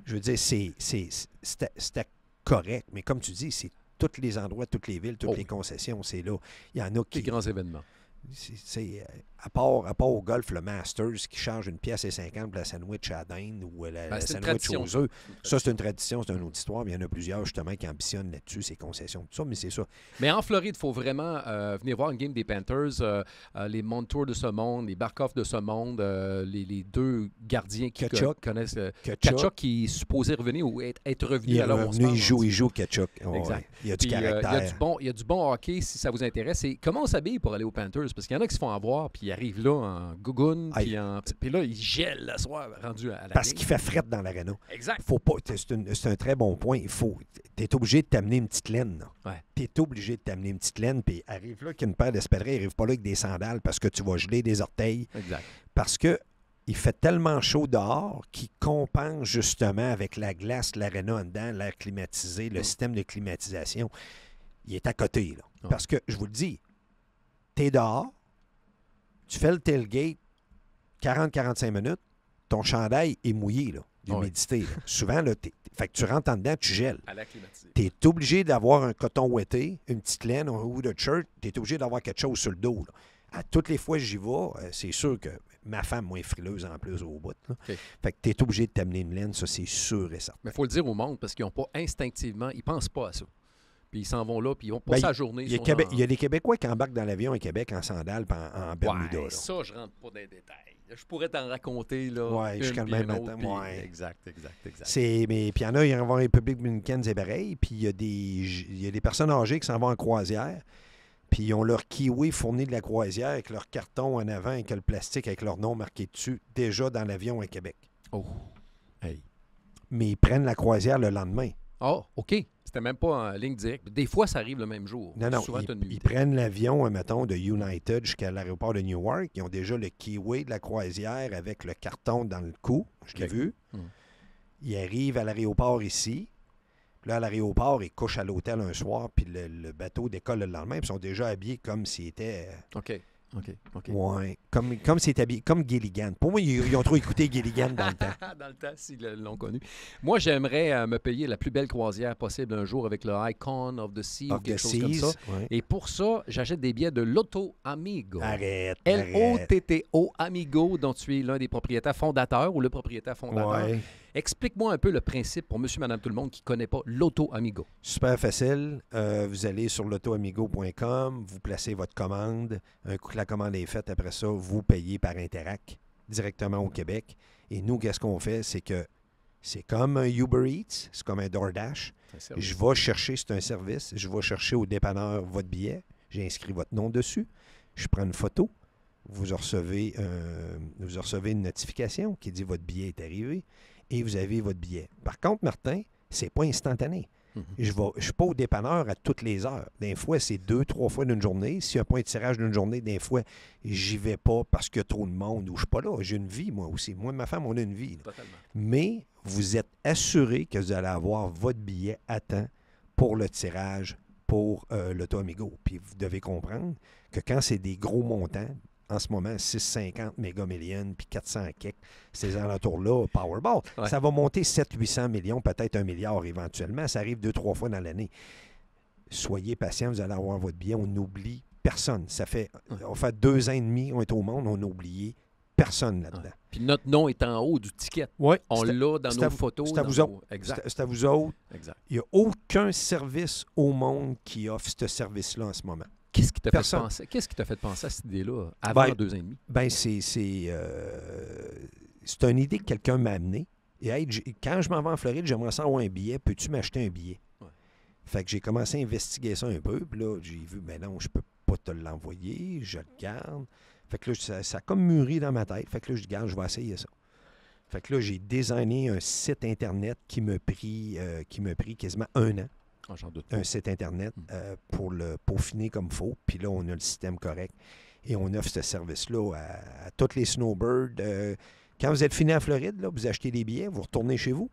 je veux dire, c'était correct. Mais comme tu dis, c'est tous les endroits, toutes les villes, toutes Oh. les concessions, c'est là. Il y en a qui... Les grands événements. C'est, à part au golf, le Masters qui charge 1,50$ pour la sandwich à dinde ou la c'est une sandwich tradition. aux œufs. Ça, c'est une tradition, c'est une autre histoire. Mais il y en a plusieurs, justement, qui ambitionnent là-dessus, ces concessions, tout ça. Mais c'est ça. Mais en Floride, il faut vraiment venir voir une game des Panthers. Les Montour de ce monde, les Barkov de ce monde, les deux gardiens qui Tkachuk. connaissent. Tkachuk, Kachuk qui est supposé revenir ou être revenu il est à l'heure où on se revenu, parle, il on dit. joue Tkachuk. Ouais, Exact. il y a du Puis, caractère. il y a du bon hockey si ça vous intéresse. Et comment on s'habille pour aller aux Panthers? plus. Parce qu'il y en a qui se font avoir, puis ils arrivent là en gougoune, Aïe. puis là, ils gèlent le soir, rendu à la Parce ligne. qu'il fait fret dans l'aréna. Exact. Faut pas, c'est un très bon point. Tu es obligé de t'amener une petite laine. Ouais. Tu es obligé de t'amener une petite laine, puis arrive là qu'une paire d'espadrilles, arrive pas là avec des sandales parce que tu vas geler des orteils. Exact. Parce que il fait tellement chaud dehors qu'il compense justement avec la glace, l'aréna en dedans, l'air climatisé, le système de climatisation. Il est à côté, là. Ouais. Parce que, je vous le dis, tu es dehors, tu fais le tailgate 40-45 minutes, ton chandail est mouillé, là, d'humidité. Là. Souvent, là, fait que tu rentres en dedans, tu gèles. À la climatisée. Tu es obligé d'avoir un coton ouetté, une petite laine ou de shirt, tu es obligé d'avoir quelque chose sur le dos. Là. À toutes les fois que j'y vais, c'est sûr que ma femme, moi, est frileuse en plus au bout. Là. Okay. Fait que tu es obligé de t'amener une laine, ça, c'est sûr et certain. Mais il faut le dire au monde parce qu'ils n'ont pas instinctivement, ils ne pensent pas à ça. Puis ils s'en vont là, puis ils vont passer la journée. Il y a des Québécois qui embarquent dans l'avion à Québec en sandales et en Bermuda. Ouais, ça, je rentre pas dans les détails. Je pourrais t'en raconter, là. Oui, jusqu'à le même matin. Ouais. Exact. Mais puis il y en a, ils vont en République dominicaine, c'est pareil. Puis il y a des personnes âgées qui s'en vont en croisière. Puis ils ont leur kiwi fourni de la croisière avec leur carton en avant et que le plastique avec leur nom marqué dessus, déjà dans l'avion à Québec. Oh. Hey. Mais ils prennent la croisière le lendemain. Oh, OK. C'était même pas en ligne directe. Des fois, ça arrive le même jour. Non, souvent, ils prennent l'avion, mettons, de United jusqu'à l'aéroport de Newark. Ils ont déjà le kiwi de la croisière avec le carton dans le cou. Je l'ai vu. Ils arrivent à l'aéroport ici. Puis là, à l'aéroport, ils couchent à l'hôtel un soir, puis le bateau décolle le lendemain, puis ils sont déjà habillés comme s'ils étaient... OK. Ouais, comme s'ils étaient habillés, comme Gilligan. Pour moi, ils ont trop écouté Gilligan dans le temps. Dans le temps, s'ils l'ont connu. Moi, j'aimerais me payer la plus belle croisière possible un jour avec le Icon of the Sea ou quelque chose comme ça. Ouais. Et pour ça, j'achète des billets de Lotto Amigo. Arrête. L-O-T-T-O Amigo, dont tu es l'un des propriétaires fondateurs ou le propriétaire fondateur. Ouais. Explique-moi un peu le principe pour monsieur, madame, tout le monde qui ne connaît pas Lotto Amigo. Super facile. Vous allez sur lotoamigo.com, vous placez votre commande. Un coup que la commande est faite, après ça, vous payez par Interac directement au Québec. Et nous, qu'est-ce qu'on fait? C'est que c'est comme un Uber Eats, c'est comme un DoorDash. Je vais chercher, c'est un service, je vais chercher au dépanneur votre billet, j'ai inscrit votre nom dessus, je prends une photo, vous recevez une notification qui dit votre billet est arrivé et vous avez votre billet. Par contre, Martin, c'est pas instantané. Je ne suis pas au dépanneur à toutes les heures. Des fois, c'est 2-3 fois d'une journée. S'il n'y a pas un tirage d'une journée, des fois, j'y vais pas parce qu'il y a trop de monde ou je ne suis pas là. J'ai une vie, moi aussi. Moi et ma femme, on a une vie. Totalement. Mais vous êtes assuré que vous allez avoir votre billet à temps pour le tirage pour l'Auto Amigo. Puis vous devez comprendre que quand c'est des gros montants, en ce moment, 650 mégamillions puis 400 kek, ces alentours-là, Powerball, ça va monter 700-800 millions, peut-être 1 milliard éventuellement. Ça arrive 2-3 fois dans l'année. Soyez patient, vous allez avoir votre billet. On n'oublie personne. On fait 2 ans et demi, on est au monde, on n'a oublié personne là-dedans. Puis notre nom est en haut du ticket. Oui, on l'a dans nos photos. C'est à vous autres. Exact. C'est à vous autres. Exact. Il n'y a aucun service au monde qui offre ce service-là en ce moment. Qu'est-ce qui t'a fait penser à cette idée-là avant 2 ans et demi? C'est une idée que quelqu'un m'a amenée. Et hey, quand je m'en vais en Floride, j'aimerais ça avoir un billet. Peux-tu m'acheter un billet? Ouais. Fait que j'ai commencé à investiguer ça un peu. Puis là, j'ai vu, ben non, je peux pas te l'envoyer. Je le garde. Fait que là, ça a comme mûri dans ma tête. Fait que là, je dis, garde, je vais essayer ça. Fait que là, j'ai designé un site Internet qui m'a pris quasiment 1 an. Un site Internet pour le peaufiner comme il faut. Puis là, on a le système correct. Et on offre ce service-là à tous les snowbirds. Quand vous êtes fini en Floride, là, vous achetez des billets, vous retournez chez vous.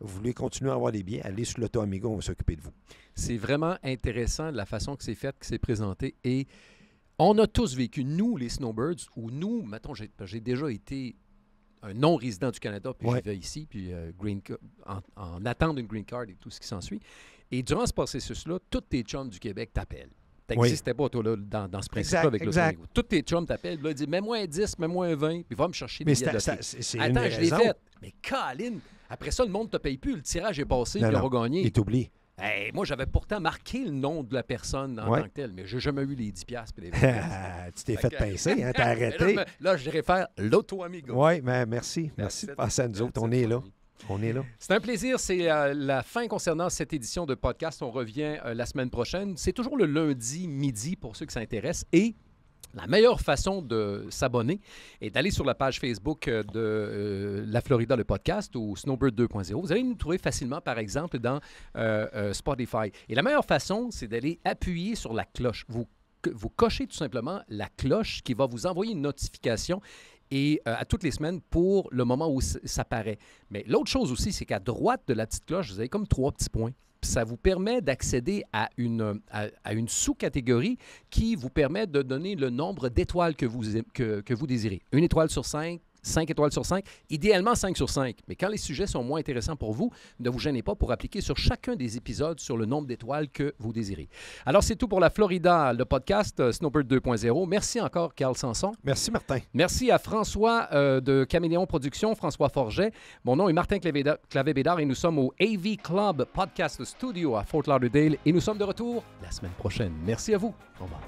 Vous voulez continuer à avoir des billets, allez sur l'Auto Amigo, on va s'occuper de vous. C'est vraiment intéressant la façon que c'est fait, que c'est présenté. Et on a tous vécu, nous, les snowbirds, ou nous, mettons, j'ai déjà été un non-résident du Canada, puis je vivais ici, puis en attente d'une green card et tout ce qui s'ensuit. Et durant ce processus-là, tous tes chums du Québec t'appellent. T'existais pas, toi, là, dans ce principe-là avec l'Auto Amigo. Tous tes chums t'appellent, là, ils disent « Mets-moi un 10, mets-moi un 20, puis va me chercher des billets de loterie. » Attends, je l'ai fait. Mais Colin, après ça, le monde ne te paye plus. Le tirage est passé, puis on va gagner. Il t'oublie. Hey, moi, j'avais pourtant marqué le nom de la personne en tant que telle, mais j'ai jamais eu les 10$ et les 20$. Tu t'es fait pincer, hein, t'as arrêté. Là, je réfère l'Auto Amigo. Oui, mais merci. Merci de passer à nous autres. On est là. On est là. C'est un plaisir. C'est la fin concernant cette édition de podcast. On revient la semaine prochaine. C'est toujours le lundi midi pour ceux qui s'intéressent. Et La meilleure façon de s'abonner est d'aller sur la page Facebook de La Florida, le podcast, ou Snowbird 2.0. Vous allez nous trouver facilement, par exemple, dans Spotify. Et la meilleure façon, c'est d'aller appuyer sur la cloche. Vous cochez tout simplement la cloche qui va vous envoyer une notification et à toutes les semaines pour le moment où ça paraît. Mais l'autre chose aussi, c'est qu'à droite de la petite cloche, vous avez comme 3 petits points. Ça vous permet d'accéder à une sous-catégorie qui vous permet de donner le nombre d'étoiles que vous désirez. 1 étoile sur 5, 5 étoiles sur 5, idéalement 5 sur 5. Mais quand les sujets sont moins intéressants pour vous, ne vous gênez pas pour appliquer sur chacun des épisodes sur le nombre d'étoiles que vous désirez. Alors, c'est tout pour La Florida, le podcast Snowbird 2.0. Merci encore, Carl Sanson. Merci, Martin. Merci à François de Caméléon Productions, François Forget. Mon nom est Martin Clavé-Bédard et nous sommes au AV Club Podcast Studio à Fort Lauderdale et nous sommes de retour la semaine prochaine. Merci à vous. Au revoir.